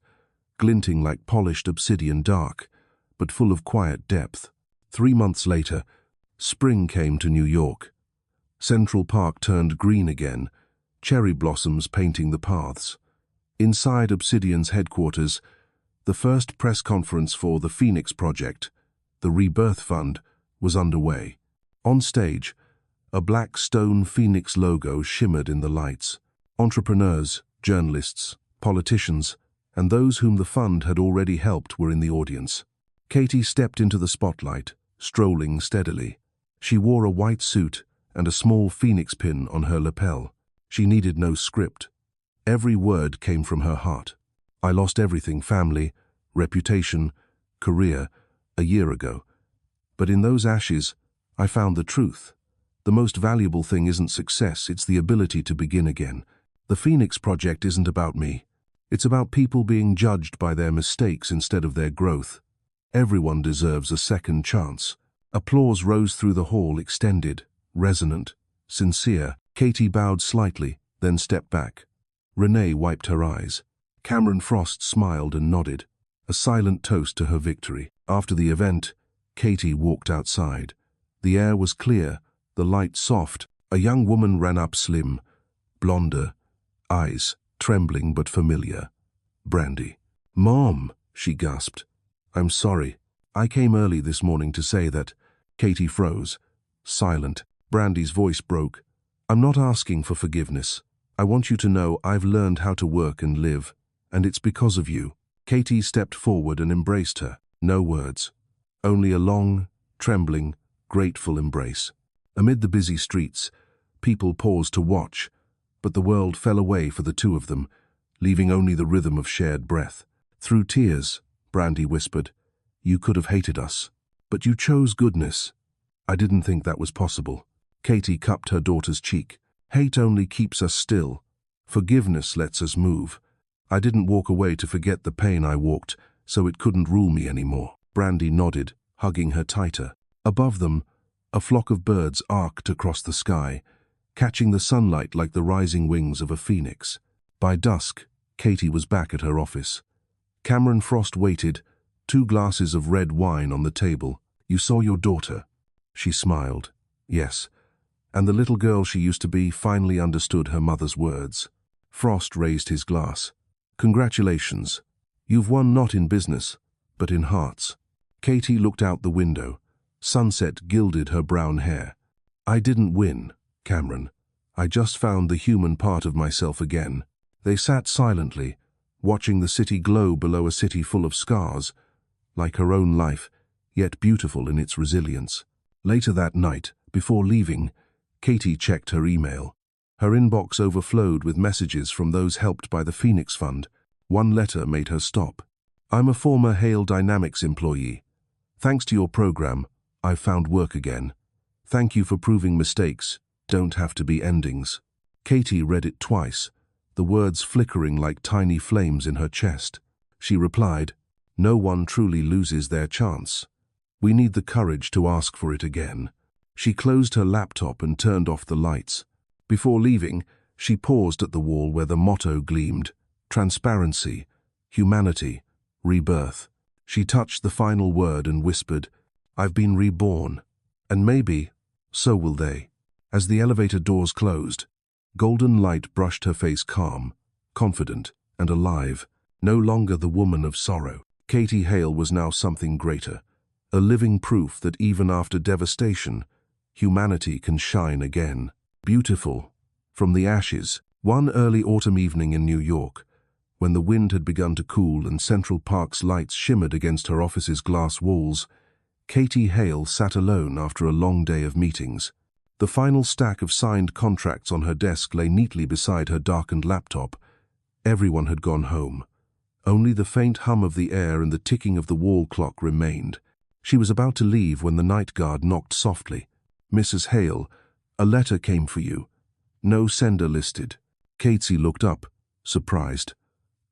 glinting like polished obsidian, dark, but full of quiet depth. 3 months later, spring came to New York. Central Park turned green again, cherry blossoms painting the paths. Inside Obsidian's headquarters, the first press conference for the Phoenix Project, the Rebirth Fund, was underway. On stage, a black stone phoenix logo shimmered in the lights. Entrepreneurs, journalists, politicians, and those whom the fund had already helped were in the audience. Katie stepped into the spotlight, strolling steadily. She wore a white suit and a small phoenix pin on her lapel. She needed no script. Every word came from her heart. "I lost everything, family, reputation, career, a year ago. But in those ashes, I found the truth. The most valuable thing isn't success, it's the ability to begin again. The Phoenix Project isn't about me. It's about people being judged by their mistakes instead of their growth. Everyone deserves a second chance." Applause rose through the hall, extended, resonant, sincere. Katie bowed slightly, then stepped back. Renee wiped her eyes. Cameron Frost smiled and nodded, a silent toast to her victory. After the event, Katie walked outside. The air was clear, the light soft. A young woman ran up, slim, blonder, eyes trembling but familiar. "Brandy." "Mom," she gasped. "I'm sorry. I came early this morning to say that." Katie froze, silent. Brandy's voice broke. "I'm not asking for forgiveness. I want you to know I've learned how to work and live, and it's because of you." Katie stepped forward and embraced her. No words, only a long, trembling, grateful embrace. Amid the busy streets, people paused to watch, but the world fell away for the two of them, leaving only the rhythm of shared breath. "Through tears," Brandy whispered, "you could have hated us, but you chose goodness. I didn't think that was possible." Katie cupped her daughter's cheek. "Hate only keeps us still. Forgiveness lets us move. I didn't walk away to forget the pain I walked, so it couldn't rule me anymore." Brandy nodded, hugging her tighter. Above them, a flock of birds arced across the sky, catching the sunlight like the rising wings of a phoenix. By dusk, Katie was back at her office. Cameron Frost waited, 2 glasses of red wine on the table. "You saw your daughter?" She smiled. "Yes." And the little girl she used to be finally understood her mother's words. Frost raised his glass. "Congratulations. You've won not in business, but in hearts." Katie looked out the window. Sunset gilded her brown hair. "I didn't win, Cameron. I just found the human part of myself again." They sat silently, watching the city glow below a city full of scars, like her own life, yet beautiful in its resilience. Later that night, before leaving, Katie checked her email. Her inbox overflowed with messages from those helped by the Phoenix Fund. One letter made her stop. "I'm a former Hale Dynamics employee. Thanks to your program, I've found work again. Thank you for proving mistakes don't have to be endings." Katie read it twice, the words flickering like tiny flames in her chest. She replied, "No one truly loses their chance. We need the courage to ask for it again." She closed her laptop and turned off the lights. Before leaving, she paused at the wall where the motto gleamed: transparency, humanity, rebirth. She touched the final word and whispered, "I've been reborn, and maybe, so will they." As the elevator doors closed, golden light brushed her face, calm, confident, and alive. No longer the woman of sorrow. Katherine Hale was now something greater, a living proof that even after devastation, humanity can shine again. Beautiful, from the ashes. One early autumn evening in New York, When the wind had begun to cool and Central Park's lights shimmered against her office's glass walls, Katie Hale sat alone after a long day of meetings. The final stack of signed contracts on her desk lay neatly beside her darkened laptop. Everyone had gone home. Only the faint hum of the air and the ticking of the wall clock remained. She was about to leave when the night guard knocked softly. "Mrs. Hale, a letter came for you. No sender listed." Katie looked up, surprised.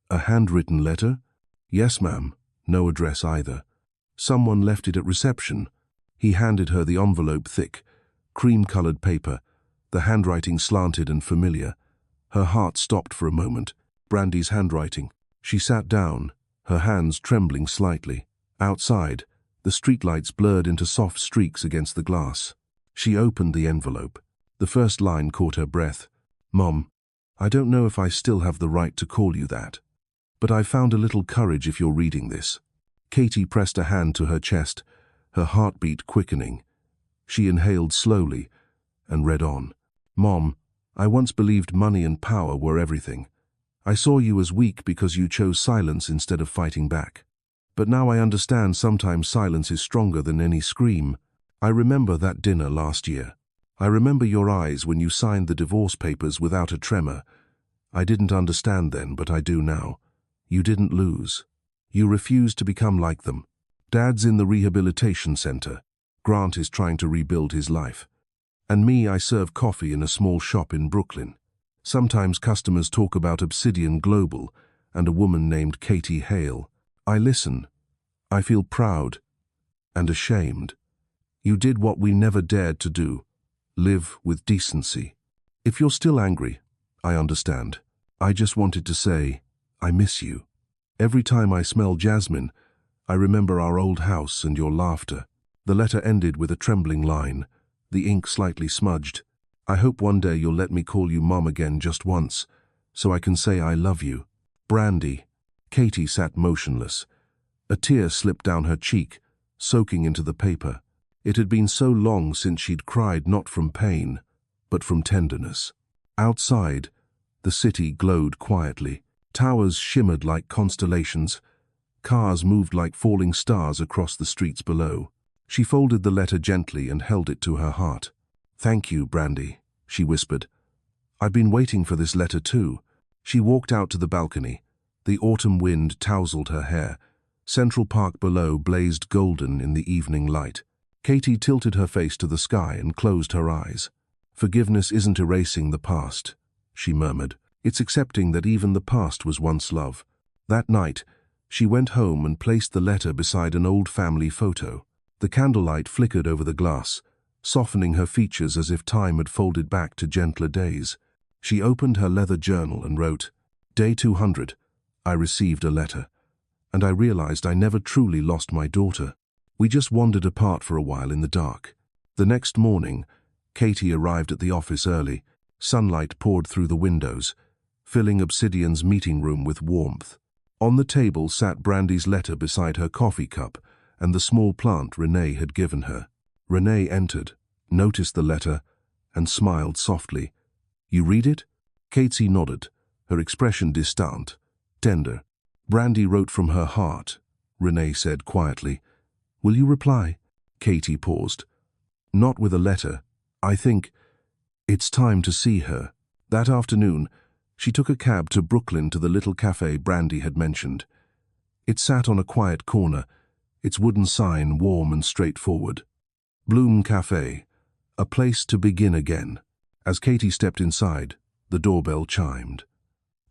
"A handwritten letter?" "Yes, ma'am. No address either. Someone left it at reception." He handed her the envelope, thick, cream-colored paper, the handwriting slanted and familiar. Her heart stopped for a moment. Brandy's handwriting. She sat down, her hands trembling slightly. Outside, the streetlights blurred into soft streaks against the glass. She opened the envelope. The first line caught her breath. "Mom, I don't know if I still have the right to call you that, but I've found a little courage if you're reading this." Katie pressed a hand to her chest, her heartbeat quickening. She inhaled slowly and read on. "Mom, I once believed money and power were everything. I saw you as weak because you chose silence instead of fighting back. But now I understand sometimes silence is stronger than any scream. I remember that dinner last year. I remember your eyes when you signed the divorce papers without a tremor. I didn't understand then, but I do now. You didn't lose. You refused to become like them. Dad's in the rehabilitation center. Grant is trying to rebuild his life. And me, I serve coffee in a small shop in Brooklyn. Sometimes customers talk about Obsidian Global and a woman named Katie Hale. I listen. I feel proud and ashamed. You did what we never dared to do. Live with decency. If you're still angry, I understand. I just wanted to say, I miss you. Every time I smell jasmine, I remember our old house and your laughter." The letter ended with a trembling line, the ink slightly smudged. "I hope one day you'll let me call you Mom again just once, so I can say I love you. Brandy." Katie sat motionless. A tear slipped down her cheek, soaking into the paper. It had been so long since she'd cried not from pain, but from tenderness. Outside, the city glowed quietly. Towers shimmered like constellations. Cars moved like falling stars across the streets below. She folded the letter gently and held it to her heart. "Thank you, Brandy," she whispered. "I've been waiting for this letter too." She walked out to the balcony. The autumn wind tousled her hair. Central Park below blazed golden in the evening light. Katie tilted her face to the sky and closed her eyes. "Forgiveness isn't erasing the past," she murmured. "It's accepting that even the past was once love." That night, she went home and placed the letter beside an old family photo. The candlelight flickered over the glass, softening her features as if time had folded back to gentler days. She opened her leather journal and wrote, "Day 200, I received a letter, and I realized I never truly lost my daughter. We just wandered apart for a while in the dark." The next morning, Katie arrived at the office early. Sunlight poured through the windows, filling Obsidian's meeting room with warmth. On the table sat Brandy's letter beside her coffee cup and the small plant Renee had given her. Renee entered, noticed the letter, and smiled softly. "You read it?" Katie nodded, her expression distant, tender. "Brandy wrote from her heart," Renee said quietly. "Will you reply?" Katie paused. "Not with a letter. I think it's time to see her." That afternoon, she took a cab to Brooklyn to the little cafe Brandy had mentioned. It sat on a quiet corner, its wooden sign warm and straightforward. Bloom Cafe, a place to begin again. As Katie stepped inside, the doorbell chimed.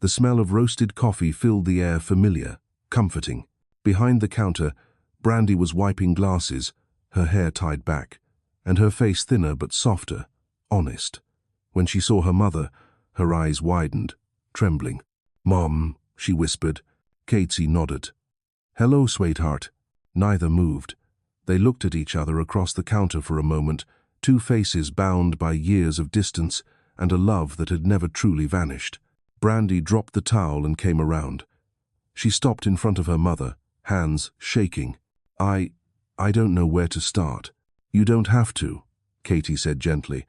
The smell of roasted coffee filled the air, familiar, comforting. Behind the counter, Brandy was wiping glasses, her hair tied back, and her face thinner but softer, honest. When she saw her mother, her eyes widened, trembling. "Mom," she whispered. Katie nodded. "Hello, sweetheart." Neither moved. They looked at each other across the counter for a moment, two faces bound by years of distance and a love that had never truly vanished. Brandy dropped the towel and came around. She stopped in front of her mother, hands shaking. I don't know where to start." "You don't have to," Katie said gently.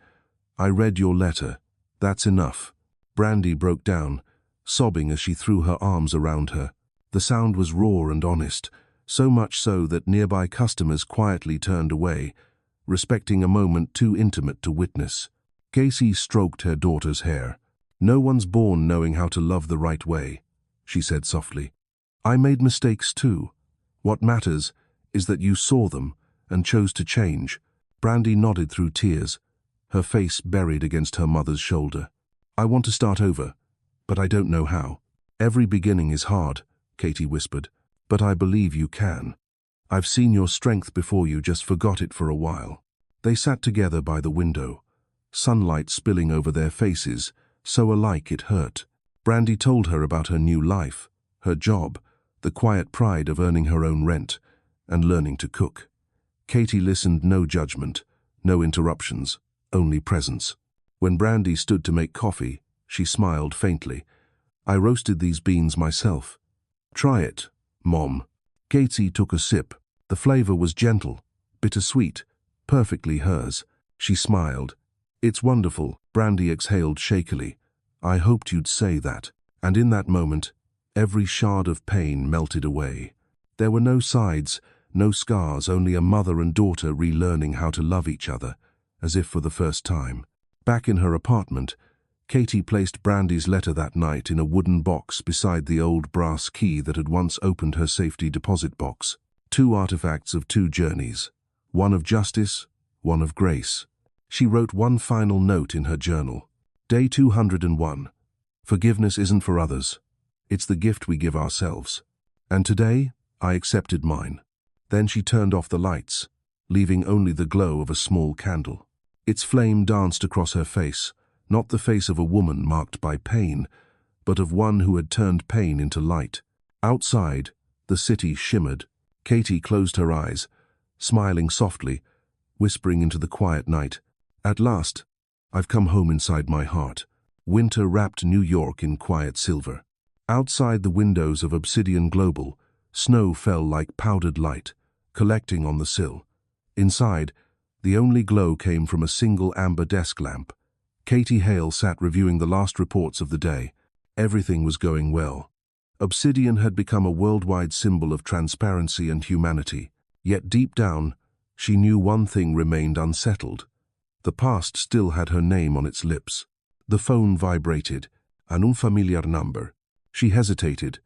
"I read your letter. That's enough." Brandy broke down. sobbing as she threw her arms around her. The sound was raw and honest, so much so that nearby customers quietly turned away, respecting a moment too intimate to witness. Casey stroked her daughter's hair. "No one's born knowing how to love the right way," she said softly. "I made mistakes too. What matters is that you saw them and chose to change." Brandy nodded through tears, her face buried against her mother's shoulder. "I want to start over, but I don't know how." "Every beginning is hard," Katie whispered, "but I believe you can. I've seen your strength before you just forgot it for a while." They sat together by the window, sunlight spilling over their faces, so alike it hurt. Brandy told her about her new life, her job, the quiet pride of earning her own rent, and learning to cook. Katie listened, no judgment, no interruptions, only presence. When Brandy stood to make coffee, she smiled faintly. "I roasted these beans myself. Try it, Mom." Katie took a sip. The flavor was gentle, bittersweet, perfectly hers. She smiled. "It's wonderful," Brandy exhaled shakily. "I hoped you'd say that." And in that moment, every shard of pain melted away. There were no sides, no scars, only a mother and daughter relearning how to love each other, as if for the first time. Back in her apartment, Katie placed Brandy's letter that night in a wooden box beside the old brass key that had once opened her safety deposit box. Two artifacts of two journeys, one of justice, one of grace. She wrote one final note in her journal. Day 201. Forgiveness isn't for others. It's the gift we give ourselves. And today, I accepted mine. Then she turned off the lights, leaving only the glow of a small candle. Its flame danced across her face, not the face of a woman marked by pain, but of one who had turned pain into light. Outside, the city shimmered. Katie closed her eyes, smiling softly, whispering into the quiet night, "At last, I've come home inside my heart." Winter wrapped New York in quiet silver. Outside the windows of Obsidian Global, snow fell like powdered light, collecting on the sill. Inside, the only glow came from a single amber desk lamp. Katie Hale sat reviewing the last reports of the day. Everything was going well. Obsidian had become a worldwide symbol of transparency and humanity. Yet deep down, she knew one thing remained unsettled. The past still had her name on its lips. The phone vibrated, an unfamiliar number. She hesitated,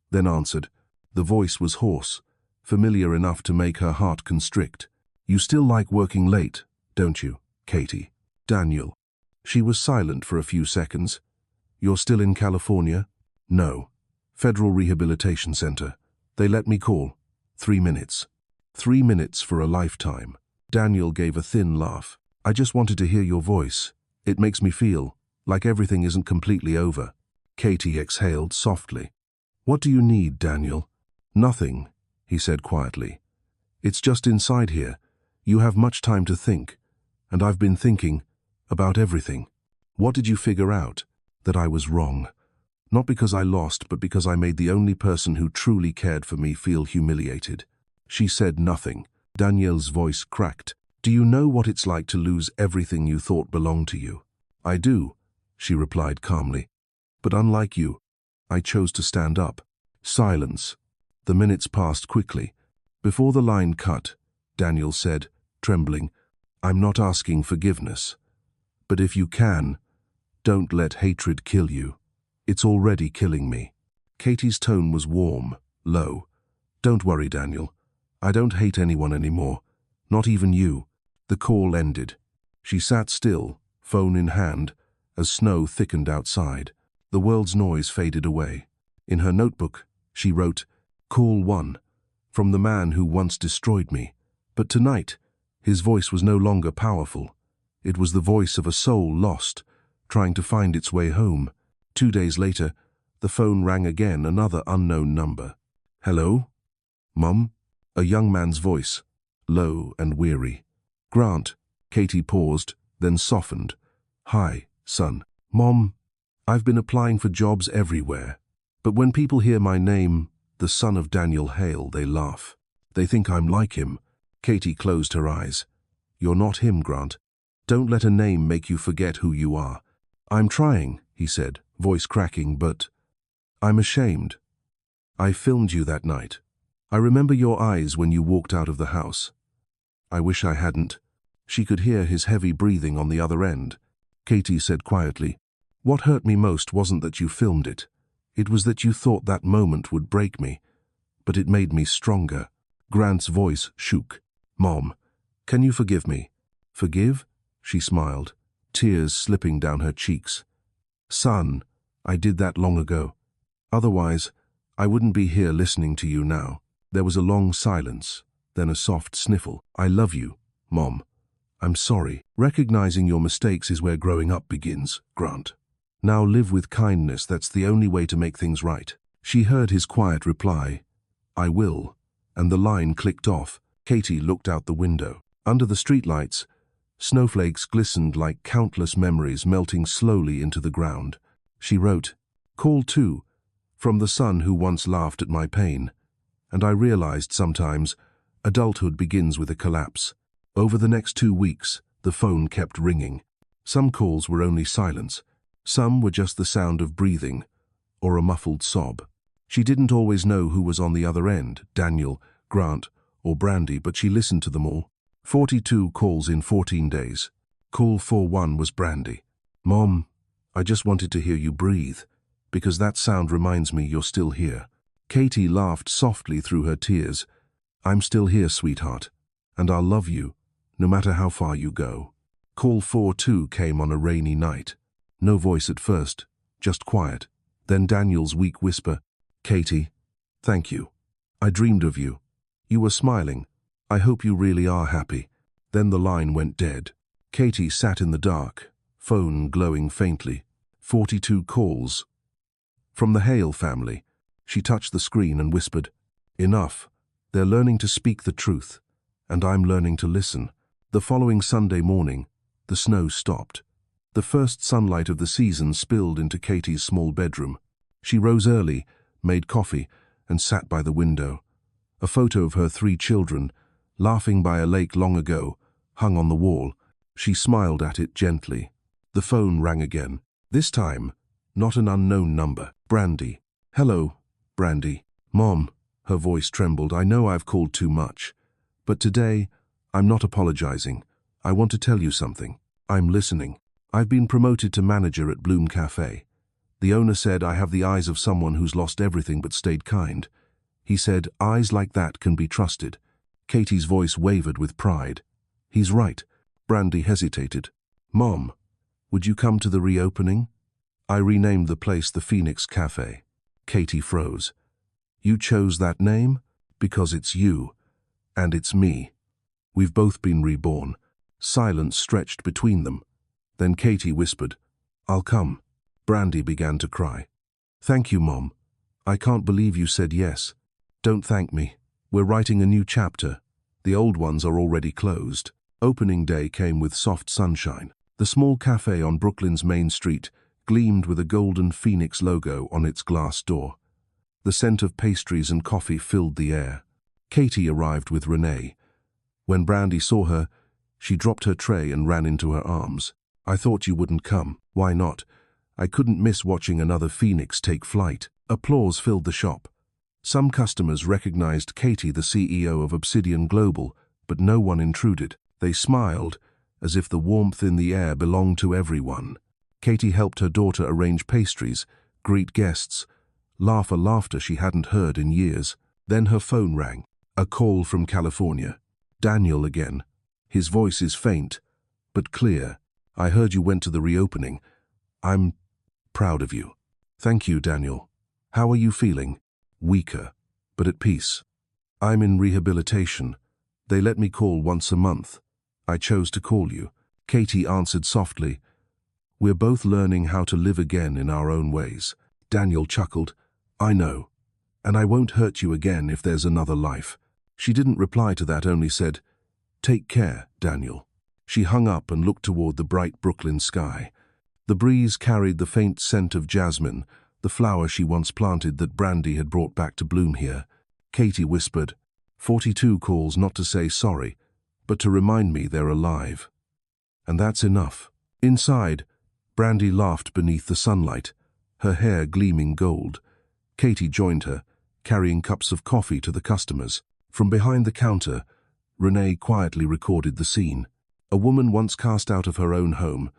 then answered. The voice was hoarse, familiar enough to make her heart constrict. "You still like working late, don't you, Katie?" "Daniel." She was silent for a few seconds. "You're still in California?" "No. Federal Rehabilitation Center. They let me call. 3 minutes." 3 minutes for a lifetime. Daniel gave a thin laugh. "I just wanted to hear your voice. It makes me feel like everything isn't completely over." Katie exhaled softly. "What do you need, Daniel?" "Nothing," he said quietly. "It's just inside here. You have much time to think, and I've been thinking about everything." "What did you figure out?" "That I was wrong. Not because I lost, but because I made the only person who truly cared for me feel humiliated." She said nothing. Daniel's voice cracked. "Do you know what it's like to lose everything you thought belonged to you?" "I do," she replied calmly. "But unlike you, I chose to stand up." Silence. The minutes passed quickly. Before the line cut, Daniel said, trembling, "I'm not asking forgiveness. But if you can, don't let hatred kill you. It's already killing me." Katie's tone was warm, low. "Don't worry, Daniel. I don't hate anyone anymore. Not even you." The call ended. She sat still, phone in hand, as snow thickened outside. The world's noise faded away. In her notebook, she wrote, "Call 1, from the man who once destroyed me." But tonight, his voice was no longer powerful. It was the voice of a soul lost, trying to find its way home. 2 days later, the phone rang again, another unknown number. "Hello? Mom?" A young man's voice, low and weary. "Grant." Katie paused, then softened. "Hi, son." "Mom, I've been applying for jobs everywhere. But when people hear my name, the son of Daniel Hale, they laugh. They think I'm like him." Katie closed her eyes. "You're not him, Grant. Don't let a name make you forget who you are." "I'm trying," he said, voice cracking, "but I'm ashamed. I filmed you that night. I remember your eyes when you walked out of the house. I wish I hadn't. She could hear his heavy breathing on the other end. Katie said quietly, "What hurt me most wasn't that you filmed it. It was that you thought that moment would break me. But it made me stronger." Grant's voice shook. "Mom, can you forgive me?" "Forgive?" She smiled, tears slipping down her cheeks. "Son, I did that long ago. Otherwise, I wouldn't be here listening to you now." There was a long silence, then a soft sniffle. "I love you, Mom. I'm sorry. Recognizing your mistakes is where growing up begins, Grant. Now live with kindness. That's the only way to make things right." She heard his quiet reply, "I will," and the line clicked off. Katie looked out the window. Under the streetlights, snowflakes glistened like countless memories melting slowly into the ground. She wrote, "Call 2, from the son who once laughed at my pain." And I realized sometimes adulthood begins with a collapse. Over the next 2 weeks, the phone kept ringing. Some calls were only silence. Some were just the sound of breathing or a muffled sob. She didn't always know who was on the other end, Daniel, Grant, or Brandy, but she listened to them all. 42 calls in 14 days. Call 41 was Brandy. "Mom, I just wanted to hear you breathe, because that sound reminds me you're still here." Katie laughed softly through her tears. "I'm still here, sweetheart, and I'll love you, no matter how far you go." Call 42 came on a rainy night. No voice at first, just quiet. Then Daniel's weak whisper, "Katie, thank you. I dreamed of you. You were smiling. I hope you really are happy." Then the line went dead. Katie sat in the dark, phone glowing faintly. 42 calls. From the Hale family. She touched the screen and whispered, "Enough. They're learning to speak the truth, and I'm learning to listen." The following Sunday morning, the snow stopped. The first sunlight of the season spilled into Katie's small bedroom. She rose early, made coffee, and sat by the window. A photo of her 3 children, laughing by a lake long ago, hung on the wall. She smiled at it gently. The phone rang again. This time, not an unknown number. Brandy. "Hello, Brandy." "Mom," her voice trembled, "I know I've called too much. But today, I'm not apologizing. I want to tell you something." "I'm listening." "I've been promoted to manager at Bloom Cafe. The owner said I have the eyes of someone who's lost everything but stayed kind. He said eyes like that can be trusted." Katie's voice wavered with pride. "He's right." Brandy hesitated. "Mom, would you come to the reopening?" "I renamed the place the Phoenix Cafe." Katie froze. "You chose that name? Because it's you. And it's me. We've both been reborn." Silence stretched between them. Then Katie whispered, "I'll come." Brandy began to cry. "Thank you, Mom. I can't believe you said yes." "Don't thank me. We're writing a new chapter. The old ones are already closed." Opening day came with soft sunshine. The small cafe on Brooklyn's main street gleamed with a golden Phoenix logo on its glass door. The scent of pastries and coffee filled the air. Katie arrived with Renee. When Brandy saw her, she dropped her tray and ran into her arms. "I thought you wouldn't come." "Why not? I couldn't miss watching another Phoenix take flight." Applause filled the shop. Some customers recognized Katie, the CEO of Obsidian Global, but no one intruded. They smiled, as if the warmth in the air belonged to everyone. Katie helped her daughter arrange pastries, greet guests, laugh a laughter she hadn't heard in years. Then her phone rang. A call from California. Daniel again. His voice is faint, but clear. "I heard you went to the reopening. I'm proud of you." "Thank you, Daniel. How are you feeling?" "Weaker, but at peace. I'm in rehabilitation. They let me call once a month. I chose to call you." Katie answered softly, "We're both learning how to live again in our own ways." Daniel chuckled, "I know. And I won't hurt you again if there's another life." She didn't reply to that, only said, "Take care, Daniel." She hung up and looked toward the bright Brooklyn sky. The breeze carried the faint scent of jasmine, the flower she once planted that Brandy had brought back to bloom here. Katie whispered, 42 calls not to say sorry, but to remind me they're alive. And that's enough." Inside, Brandy laughed beneath the sunlight, her hair gleaming gold. Katie joined her, carrying cups of coffee to the customers. From behind the counter, Renee quietly recorded the scene. A woman once cast out of her own home,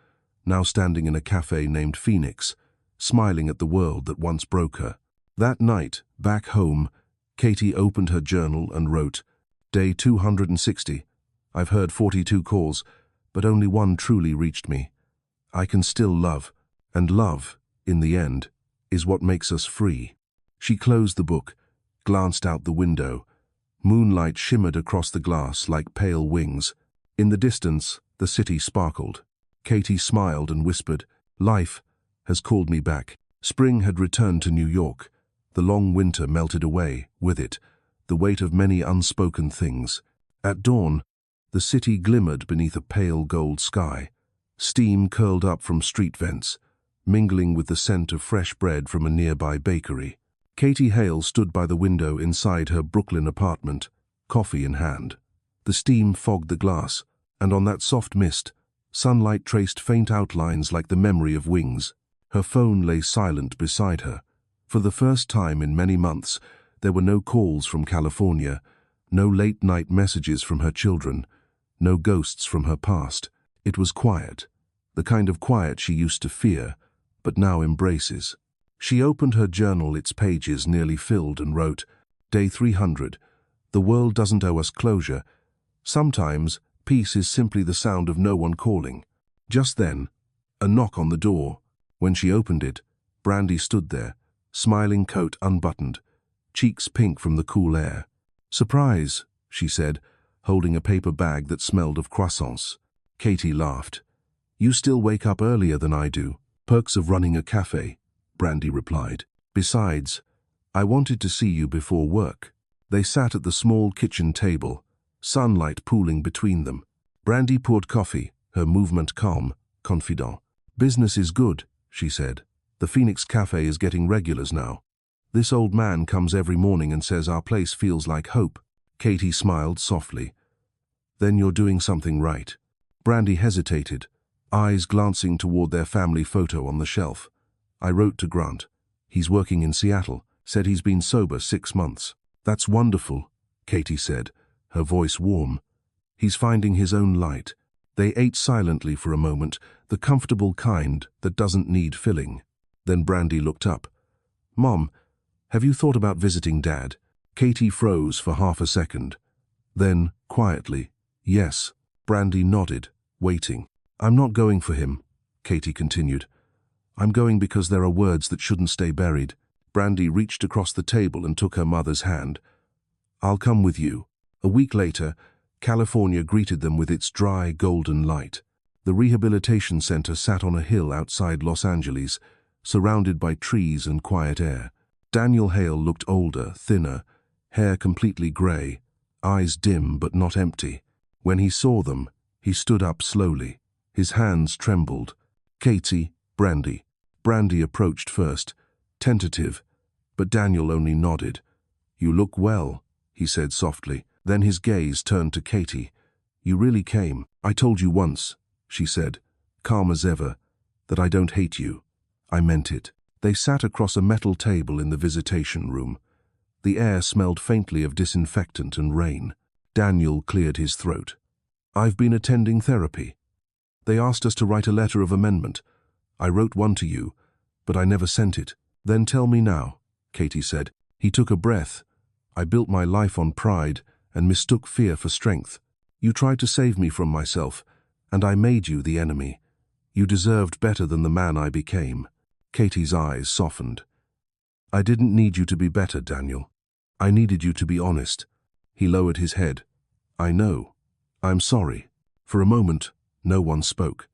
now standing in a cafe named Phoenix, smiling at the world that once broke her. That night, back home, Katie opened her journal and wrote, "Day 260. I've heard 42 calls, but only one truly reached me. I can still love, and love, in the end, is what makes us free." She closed the book, glanced out the window. Moonlight shimmered across the glass like pale wings. In the distance, the city sparkled. Katie smiled and whispered, "Life has called me back." Spring had returned to New York. The long winter melted away, with it, the weight of many unspoken things. At dawn, the city glimmered beneath a pale gold sky. Steam curled up from street vents, mingling with the scent of fresh bread from a nearby bakery. Katie Hale stood by the window inside her Brooklyn apartment, coffee in hand. The steam fogged the glass, and on that soft mist, sunlight traced faint outlines like the memory of wings. Her phone lay silent beside her. For the first time in many months, there were no calls from California, no late-night messages from her children, no ghosts from her past. It was quiet, the kind of quiet she used to fear, but now embraces. She opened her journal, its pages nearly filled, and wrote, "Day 300. The world doesn't owe us closure. Sometimes, peace is simply the sound of no one calling." Just then, a knock on the door. When she opened it, Brandy stood there, smiling, coat unbuttoned, cheeks pink from the cool air. "Surprise," she said, holding a paper bag that smelled of croissants. Katie laughed. "You still wake up earlier than I do." "Perks of running a cafe," Brandy replied. "Besides, I wanted to see you before work." They sat at the small kitchen table, sunlight pooling between them. Brandy poured coffee, her movement calm, confident. "Business is good," she said. "The Phoenix Cafe is getting regulars now. This old man comes every morning and says our place feels like hope." Katie smiled softly. "Then you're doing something right." Brandy hesitated, eyes glancing toward their family photo on the shelf. "I wrote to Grant. He's working in Seattle, said he's been sober 6 months." "That's wonderful," Katie said, her voice warm. "He's finding his own light." They ate silently for a moment, the comfortable kind that doesn't need filling. Then Brandy looked up. "Mom, have you thought about visiting Dad?" Katie froze for half a second. Then, quietly, "Yes." Brandy nodded, waiting. "I'm not going for him," Katie continued. "I'm going because there are words that shouldn't stay buried." Brandy reached across the table and took her mother's hand. "I'll come with you." A week later, California greeted them with its dry, golden light. The rehabilitation center sat on a hill outside Los Angeles, surrounded by trees and quiet air. Daniel Hale looked older, thinner, hair completely gray, eyes dim but not empty. When he saw them, he stood up slowly. His hands trembled. "Katie, Brandy." Brandy approached first, tentative, but Daniel only nodded. "You look well," he said softly. Then his gaze turned to Katie. "You really came." "I told you once," she said, calm as ever, "that I don't hate you. I meant it." They sat across a metal table in the visitation room. The air smelled faintly of disinfectant and rain. Daniel cleared his throat. "I've been attending therapy. They asked us to write a letter of amendment. I wrote one to you, but I never sent it." "Then tell me now," Katie said. He took a breath. "I built my life on pride and mistook fear for strength. You tried to save me from myself, and I made you the enemy. You deserved better than the man I became." Katie's eyes softened. "I didn't need you to be better, Daniel. I needed you to be honest." He lowered his head. "I know. I'm sorry." For a moment, no one spoke.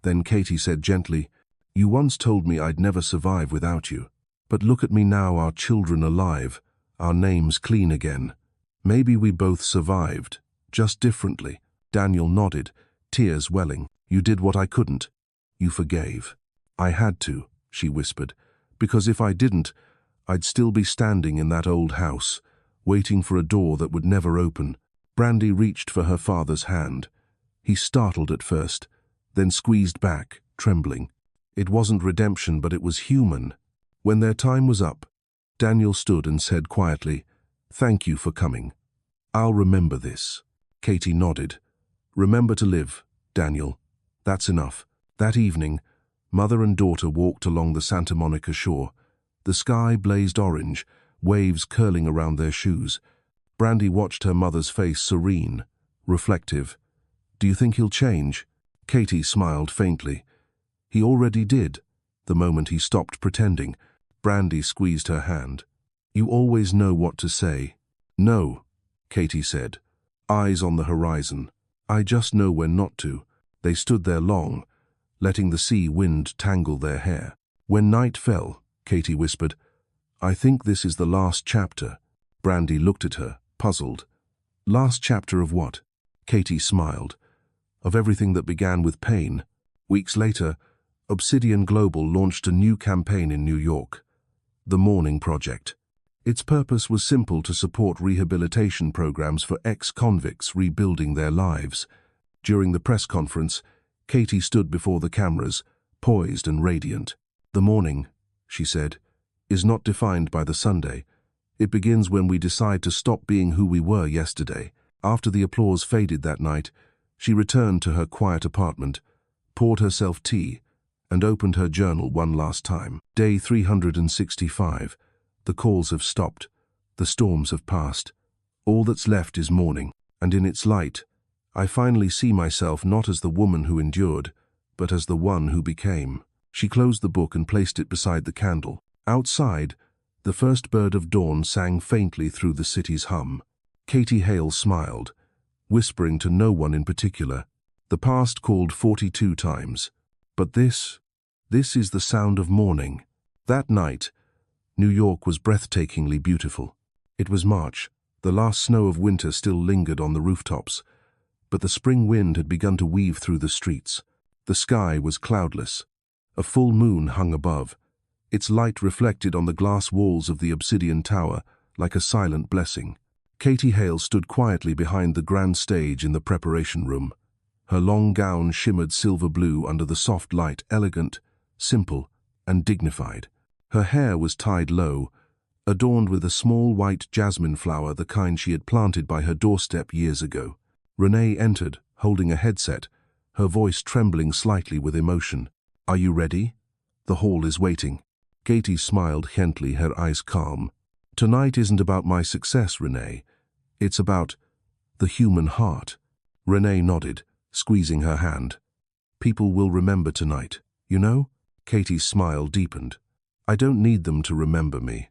Then Katie said gently, "You once told me I'd never survive without you. But look at me now, our children alive, our names clean again. Maybe we both survived, just differently." Daniel nodded, tears welling. "You did what I couldn't. You forgave." "I had to," she whispered, "because if I didn't, I'd still be standing in that old house, waiting for a door that would never open." Brandy reached for her father's hand. He startled at first, then squeezed back, trembling. It wasn't redemption, but it was human. When their time was up, Daniel stood and said quietly, "Thank you for coming. I'll remember this." Katie nodded. "Remember to live, Daniel. That's enough." That evening, mother and daughter walked along the Santa Monica shore. The sky blazed orange, waves curling around their shoes. Brandy watched her mother's face serene, reflective. "Do you think he'll change?" Katie smiled faintly. "He already did, the moment he stopped pretending." Brandy squeezed her hand. "You always know what to say." "No," Katie said, eyes on the horizon. "I just know when not to." They stood there long, letting the sea wind tangle their hair. When night fell, Katie whispered, "I think this is the last chapter." Brandy looked at her, puzzled. "Last chapter of what?" Katie smiled. "Of everything that began with pain." Weeks later, Obsidian Global launched a new campaign in New York, the Morning Project. Its purpose was simple: to support rehabilitation programs for ex-convicts rebuilding their lives. During the press conference, Katie stood before the cameras, poised and radiant. "The morning," she said, "is not defined by the Sunday. It begins when we decide to stop being who we were yesterday." After the applause faded that night, she returned to her quiet apartment, poured herself tea, and opened her journal one last time. Day 365. The calls have stopped. The storms have passed. All that's left is morning, and in its light, I finally see myself not as the woman who endured, but as the one who became. She closed the book and placed it beside the candle. Outside, the first bird of dawn sang faintly through the city's hum. Katie Hale smiled, whispering to no one in particular. The past called 42 times. But this is the sound of morning. That night, New York was breathtakingly beautiful. It was March. The last snow of winter still lingered on the rooftops, but the spring wind had begun to weave through the streets. The sky was cloudless. A full moon hung above, its light reflected on the glass walls of the Obsidian Tower like a silent blessing. Katie Hale stood quietly behind the grand stage in the preparation room. Her long gown shimmered silver blue under the soft light, elegant, simple, and dignified. Her hair was tied low, adorned with a small white jasmine flower, the kind she had planted by her doorstep years ago. Renee entered, holding a headset, her voice trembling slightly with emotion. "Are you ready? The hall is waiting." Katie smiled gently, her eyes calm. "Tonight isn't about my success, Renee. It's about the human heart." Renee nodded, squeezing her hand. "People will remember tonight, you know?" Katie's smile deepened. "I don't need them to remember me.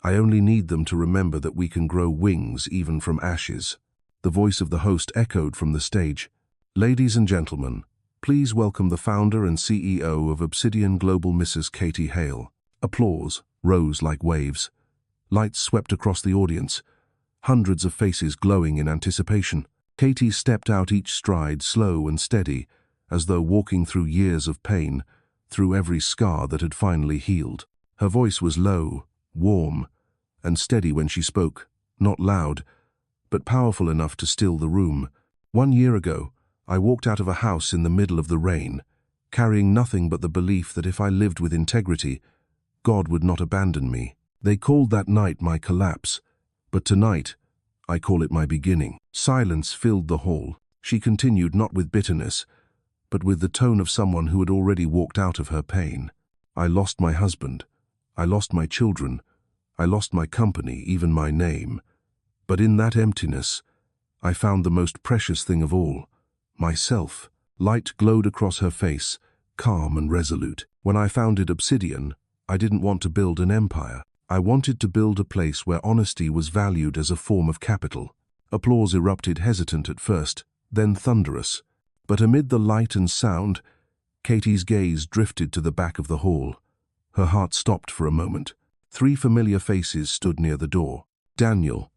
I only need them to remember that we can grow wings even from ashes." The voice of the host echoed from the stage. "Ladies and gentlemen, please welcome the founder and CEO of Obsidian Global, Mrs. Katie Hale." Applause rose like waves. Lights swept across the audience, hundreds of faces glowing in anticipation. Katie stepped out, each stride slow and steady, as though walking through years of pain, through every scar that had finally healed. Her voice was low, warm, and steady when she spoke, not loud, but powerful enough to still the room. "1 year ago, I walked out of a house in the middle of the rain, carrying nothing but the belief that if I lived with integrity, God would not abandon me. They called that night my collapse, but tonight, I call it my beginning." Silence filled the hall. She continued, not with bitterness, but with the tone of someone who had already walked out of her pain. "I lost my husband. I lost my children. I lost my company, even my name. But in that emptiness, I found the most precious thing of all, myself." Light glowed across her face, calm and resolute. "When I founded Obsidian, I didn't want to build an empire. I wanted to build a place where honesty was valued as a form of capital." Applause erupted, hesitant at first, then thunderous. But amid the light and sound, Katie's gaze drifted to the back of the hall. Her heart stopped for a moment. 3 familiar faces stood near the door. Daniel,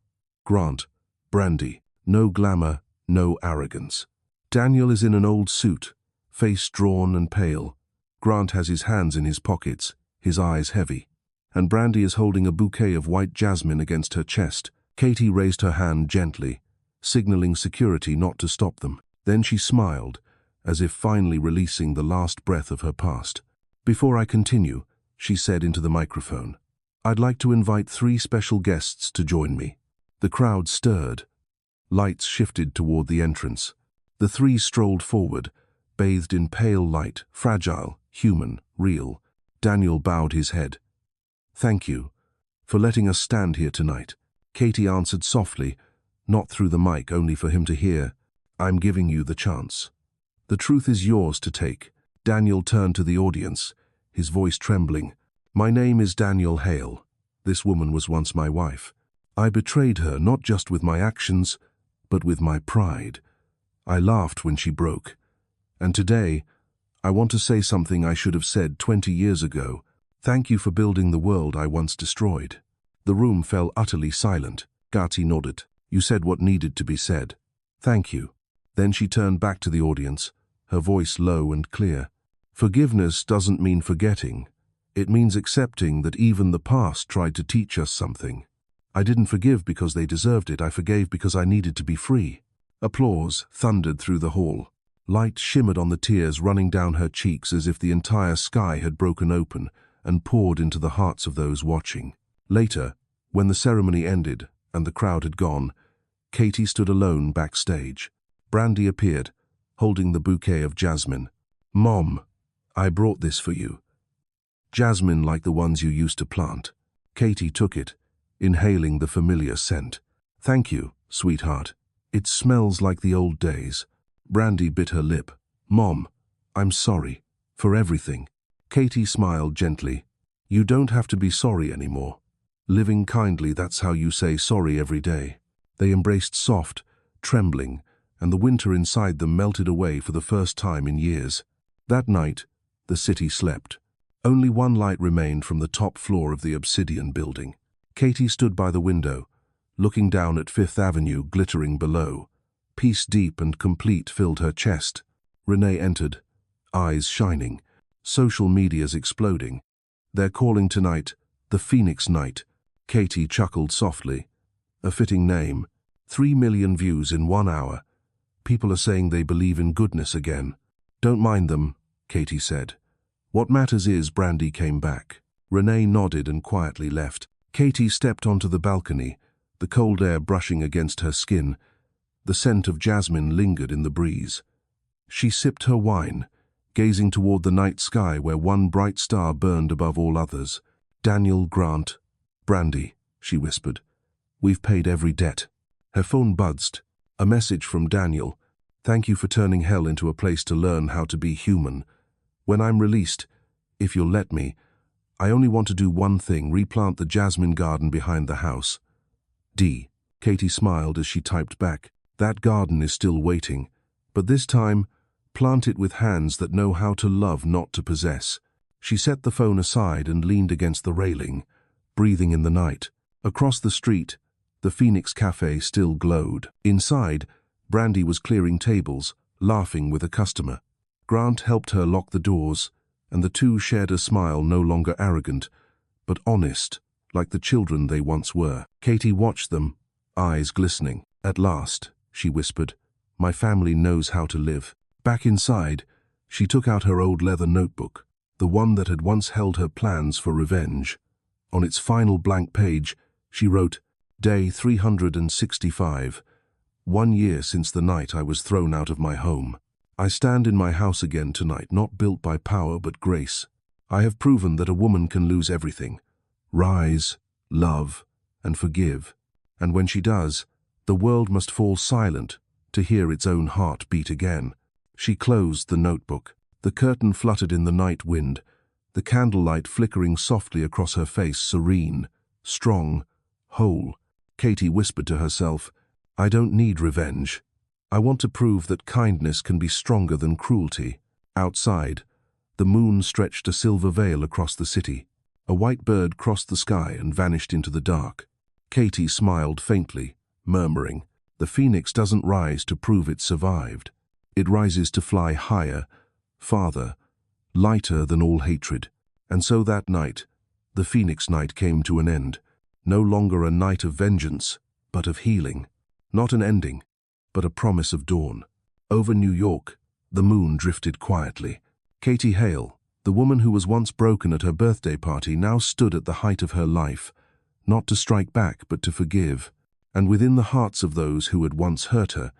Grant, Brandy. No glamour, no arrogance. Daniel is in an old suit, face drawn and pale. Grant has his hands in his pockets, his eyes heavy. And Brandy is holding a bouquet of white jasmine against her chest. Katie raised her hand gently, signaling security not to stop them. Then she smiled, as if finally releasing the last breath of her past. "Before I continue," she said into the microphone, I'd like to invite 3 special guests to join me." The crowd stirred. Lights shifted toward the entrance. The 3 strolled forward, bathed in pale light, fragile, human, real. Daniel bowed his head. "Thank you for letting us stand here tonight." Katie answered softly, not through the mic, only for him to hear. "I'm giving you the chance. The truth is yours to take." Daniel turned to the audience, his voice trembling. "My name is Daniel Hale. This woman was once my wife. I betrayed her not just with my actions, but with my pride. I laughed when she broke. And today, I want to say something I should have said 20 years ago. Thank you for building the world I once destroyed." The room fell utterly silent. Katie nodded. "You said what needed to be said. Thank you." Then she turned back to the audience, her voice low and clear. "Forgiveness doesn't mean forgetting. It means accepting that even the past tried to teach us something. I didn't forgive because they deserved it. I forgave because I needed to be free." Applause thundered through the hall. Light shimmered on the tears running down her cheeks as if the entire sky had broken open and poured into the hearts of those watching. Later, when the ceremony ended and the crowd had gone, Katie stood alone backstage. Brandy appeared, holding the bouquet of jasmine. "Mom, I brought this for you. Jasmine like the ones you used to plant." Katie took it, inhaling the familiar scent. "Thank you, sweetheart. It smells like the old days." Brandy bit her lip. "Mom, I'm sorry for everything." Katie smiled gently. "You don't have to be sorry anymore. Living kindly, that's how you say sorry every day." They embraced soft, trembling, and the winter inside them melted away for the first time in years. That night, the city slept. Only one light remained from the top floor of the Obsidian building. Katie stood by the window, looking down at Fifth Avenue glittering below. Peace deep and complete filled her chest. Renee entered, eyes shining, social media's exploding. "They're calling tonight the Phoenix Night." Katie chuckled softly. A fitting name. 3 million views in 1 hour. People are saying they believe in goodness again. "Don't mind them," Katie said. "What matters is," Brandy came back. Renee nodded and quietly left. Katie stepped onto the balcony, the cold air brushing against her skin. The scent of jasmine lingered in the breeze. She sipped her wine, gazing toward the night sky where one bright star burned above all others. "Daniel Grant." "Brandy," she whispered. "We've paid every debt." Her phone buzzed. A message from Daniel. "Thank you for turning hell into a place to learn how to be human. When I'm released, if you'll let me, I only want to do one thing: replant the jasmine garden behind the house. D." Katie smiled as she typed back. "That garden is still waiting, but this time, plant it with hands that know how to love, not to possess." She set the phone aside and leaned against the railing, breathing in the night. Across the street, the Phoenix Cafe still glowed. Inside, Brandy was clearing tables, laughing with a customer. Grant helped her lock the doors, and the two shared a smile no longer arrogant, but honest, like the children they once were. Katie watched them, eyes glistening. "At last," she whispered, "my family knows how to live." Back inside, she took out her old leather notebook, the one that had once held her plans for revenge. On its final blank page, she wrote, "Day 365, 1 year since the night I was thrown out of my home. I stand in my house again tonight, not built by power but grace. I have proven that a woman can lose everything: rise, love, and forgive. And when she does, the world must fall silent to hear its own heart beat again." She closed the notebook. The curtain fluttered in the night wind, the candlelight flickering softly across her face, serene, strong, whole. Katie whispered to herself, "I don't need revenge. I want to prove that kindness can be stronger than cruelty." Outside, the moon stretched a silver veil across the city. A white bird crossed the sky and vanished into the dark. Katie smiled faintly, murmuring, "The phoenix doesn't rise to prove it survived. It rises to fly higher, farther, lighter than all hatred." And so that night, the Phoenix Night, came to an end. No longer a night of vengeance, but of healing. Not an ending, but a promise of dawn. Over New York, the moon drifted quietly. Katie Hale, The woman who was once broken at her birthday party now stood at the height of her life, not to strike back but to forgive. And within the hearts of those who had once hurt her,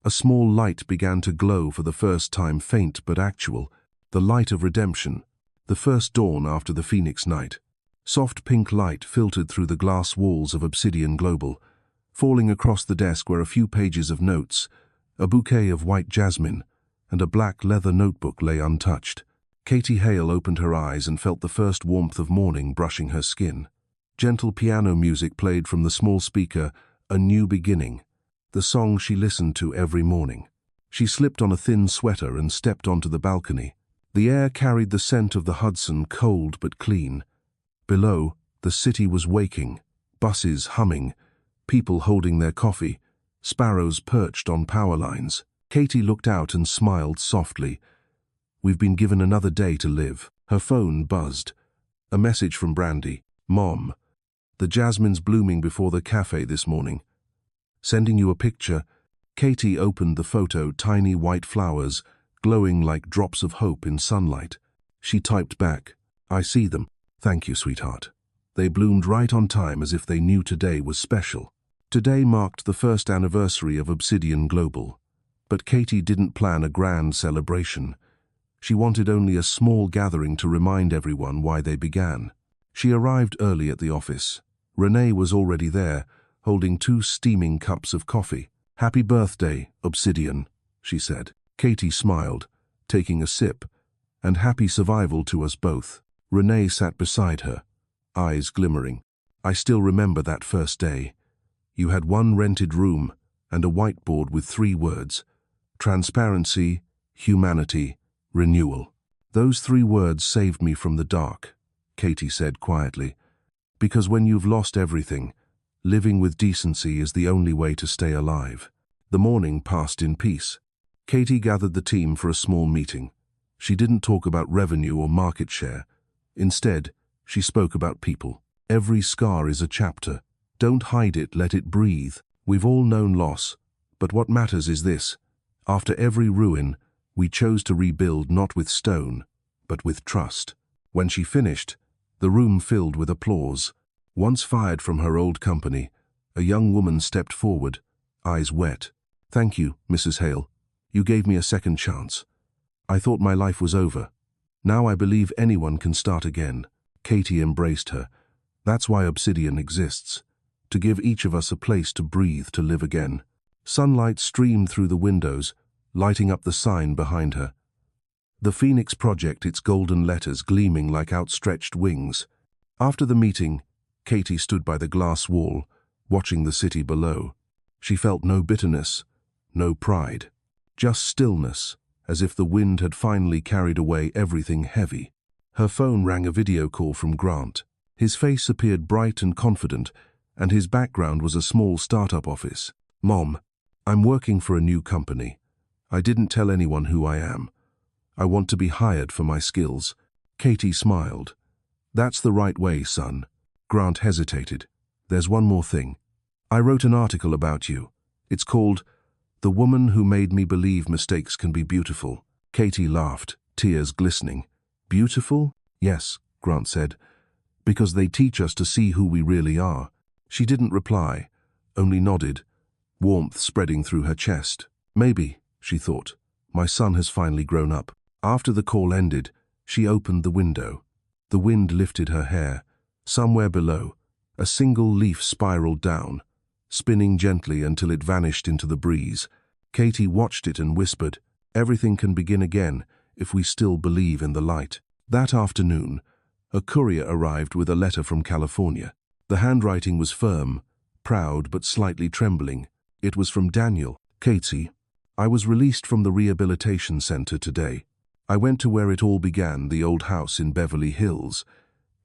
a small light began to glow for the first time, faint but actual, the light of redemption, the first dawn after the Phoenix night. Soft pink light filtered through the glass walls of Obsidian Global. Falling across the desk were a few pages of notes, a bouquet of white jasmine, and a black leather notebook lay untouched. Katherine Hale opened her eyes and felt the first warmth of morning brushing her skin. Gentle piano music played from the small speaker, A New Beginning, the song she listened to every morning. She slipped on a thin sweater and stepped onto the balcony. The air carried the scent of the Hudson, cold but clean. Below, the city was waking, buses humming, people holding their coffee, sparrows perched on power lines. Katie looked out and smiled softly. We've been given another day to live. Her phone buzzed. A message from Brandy. Mom, the jasmine's blooming before the cafe this morning. Sending you a picture. Katie opened the photo, tiny white flowers, glowing like drops of hope in sunlight. She typed back, I see them. Thank you, sweetheart. They bloomed right on time, as if they knew today was special. Today marked the first anniversary of Obsidian Global. But Katie didn't plan a grand celebration. She wanted only a small gathering to remind everyone why they began. She arrived early at the office. Renee was already there, holding 2 steaming cups of coffee. Happy birthday, Obsidian, she said. Katie smiled, taking a sip, and happy survival to us both. Renee sat beside her, eyes glimmering. I still remember that first day. You had 1 rented room and a whiteboard with 3 words: transparency, humanity, renewal. Those 3 words saved me from the dark, Katie said quietly. Because when you've lost everything, living with decency is the only way to stay alive. The morning passed in peace. Katie gathered the team for a small meeting. She didn't talk about revenue or market share. Instead, she spoke about people. Every scar is a chapter. Don't hide it, let it breathe. We've all known loss, but what matters is this. After every ruin, we chose to rebuild not with stone, but with trust. When she finished, the room filled with applause. Once fired from her old company, a young woman stepped forward, eyes wet. Thank you, Mrs. Hale. You gave me a second chance. I thought my life was over. Now I believe anyone can start again. Katie embraced her. That's why Obsidian exists. To give each of us a place to breathe, to live again. Sunlight streamed through the windows, lighting up the sign behind her. The Phoenix Project, its golden letters gleaming like outstretched wings. After the meeting, Katie stood by the glass wall, watching the city below. She felt no bitterness, no pride, just stillness, as if the wind had finally carried away everything heavy. Her phone rang, a video call from Grant. His face appeared bright and confident, and his background was a small startup office. Mom, I'm working for a new company. I didn't tell anyone who I am. I want to be hired for my skills. Katie smiled. That's the right way, son. Grant hesitated. There's one more thing. I wrote an article about you. It's called The Woman Who Made Me Believe Mistakes Can Be Beautiful. Katie laughed, tears glistening. Beautiful? Yes, Grant said, because they teach us to see who we really are. She didn't reply, only nodded, warmth spreading through her chest. Maybe, she thought, my son has finally grown up. After the call ended, she opened the window. The wind lifted her hair. Somewhere below, a single leaf spiraled down, spinning gently until it vanished into the breeze. Katie watched it and whispered, everything can begin again if we still believe in the light. That afternoon, a courier arrived with a letter from California. The handwriting was firm, proud but slightly trembling. It was from Daniel. Katie, I was released from the rehabilitation center today. I went to where it all began, the old house in Beverly Hills.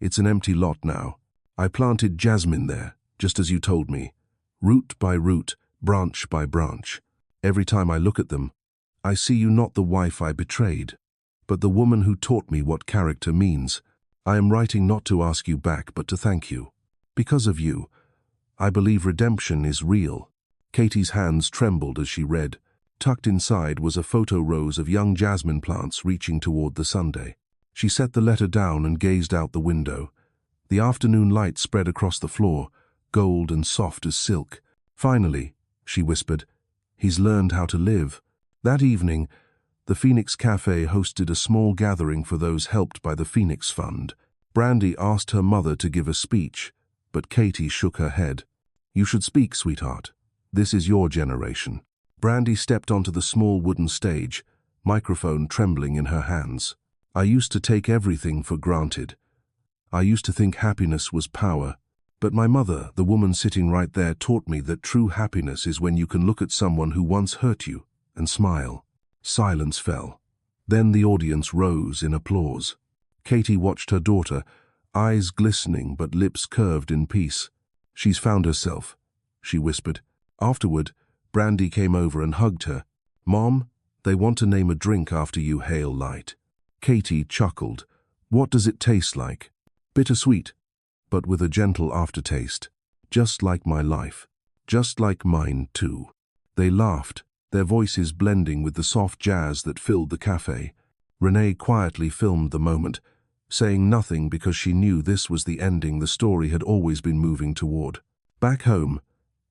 It's an empty lot now. I planted jasmine there, just as you told me, root by root, branch by branch. Every time I look at them, I see you, not the wife I betrayed, but the woman who taught me what character means. I am writing not to ask you back, but to thank you. Because of you, I believe redemption is real. Katie's hands trembled as she read. Tucked inside was a photo rose of young jasmine plants reaching toward the Sunday. She set the letter down and gazed out the window. The afternoon light spread across the floor, gold and soft as silk. "Finally," she whispered, "he's learned how to live." That evening, the Phoenix Cafe hosted a small gathering for those helped by the Phoenix Fund. Brandy asked her mother to give a speech, but Katie shook her head. "You should speak, sweetheart. This is your generation." Brandy stepped onto the small wooden stage, microphone trembling in her hands. "I used to take everything for granted. I used to think happiness was power. But my mother, the woman sitting right there, taught me that true happiness is when you can look at someone who once hurt you and smile." Silence fell. Then the audience rose in applause. Katie watched her daughter, eyes glistening but lips curved in peace. "She's found herself," she whispered. Afterward, Brandy came over and hugged her. "Mom, they want to name a drink after you, Hale Light." Katie chuckled. "What does it taste like?" "Bittersweet, but with a gentle aftertaste. Just like my life. Just like mine, too." They laughed, their voices blending with the soft jazz that filled the cafe. Renee quietly filmed the moment, saying nothing because she knew this was the ending the story had always been moving toward. Back home,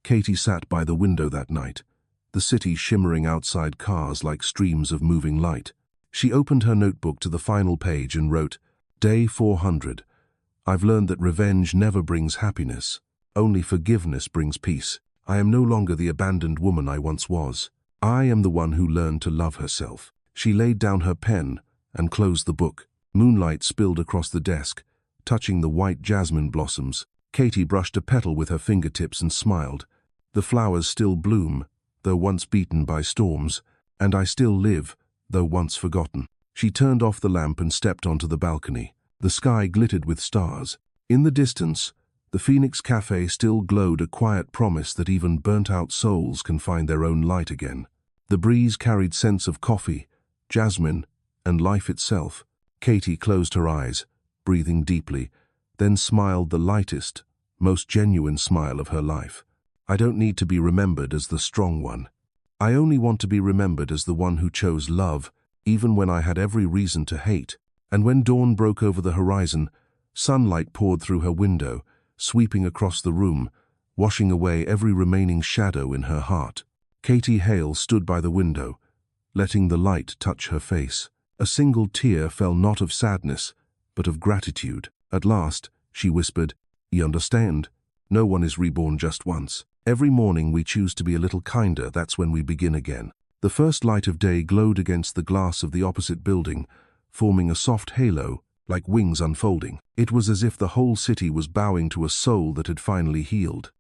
Katie sat by the window that night, the city shimmering outside cars like streams of moving light. She opened her notebook to the final page and wrote, "Day 400. I've learned that revenge never brings happiness. Only forgiveness brings peace. I am no longer the abandoned woman I once was. I am the one who learned to love herself." She laid down her pen and closed the book. Moonlight spilled across the desk, touching the white jasmine blossoms. Katie brushed a petal with her fingertips and smiled. "The flowers still bloom, though once beaten by storms, and I still live, though once forgotten." She turned off the lamp and stepped onto the balcony. The sky glittered with stars. In the distance, the Phoenix Cafe still glowed, a quiet promise that even burnt-out souls can find their own light again. The breeze carried scents of coffee, jasmine, and life itself. Katie closed her eyes, breathing deeply, then smiled the lightest, most genuine smile of her life. "I don't need to be remembered as the strong one. I only want to be remembered as the one who chose love, even when I had every reason to hate." And when dawn broke over the horizon, sunlight poured through her window, sweeping across the room, washing away every remaining shadow in her heart. Katie Hale stood by the window, letting the light touch her face. A single tear fell, not of sadness, but of gratitude. At last, she whispered, "You understand? No one is reborn just once. Every morning we choose to be a little kinder, that's when we begin again." The first light of day glowed against the glass of the opposite building, forming a soft halo, like wings unfolding. It was as if the whole city was bowing to a soul that had finally healed.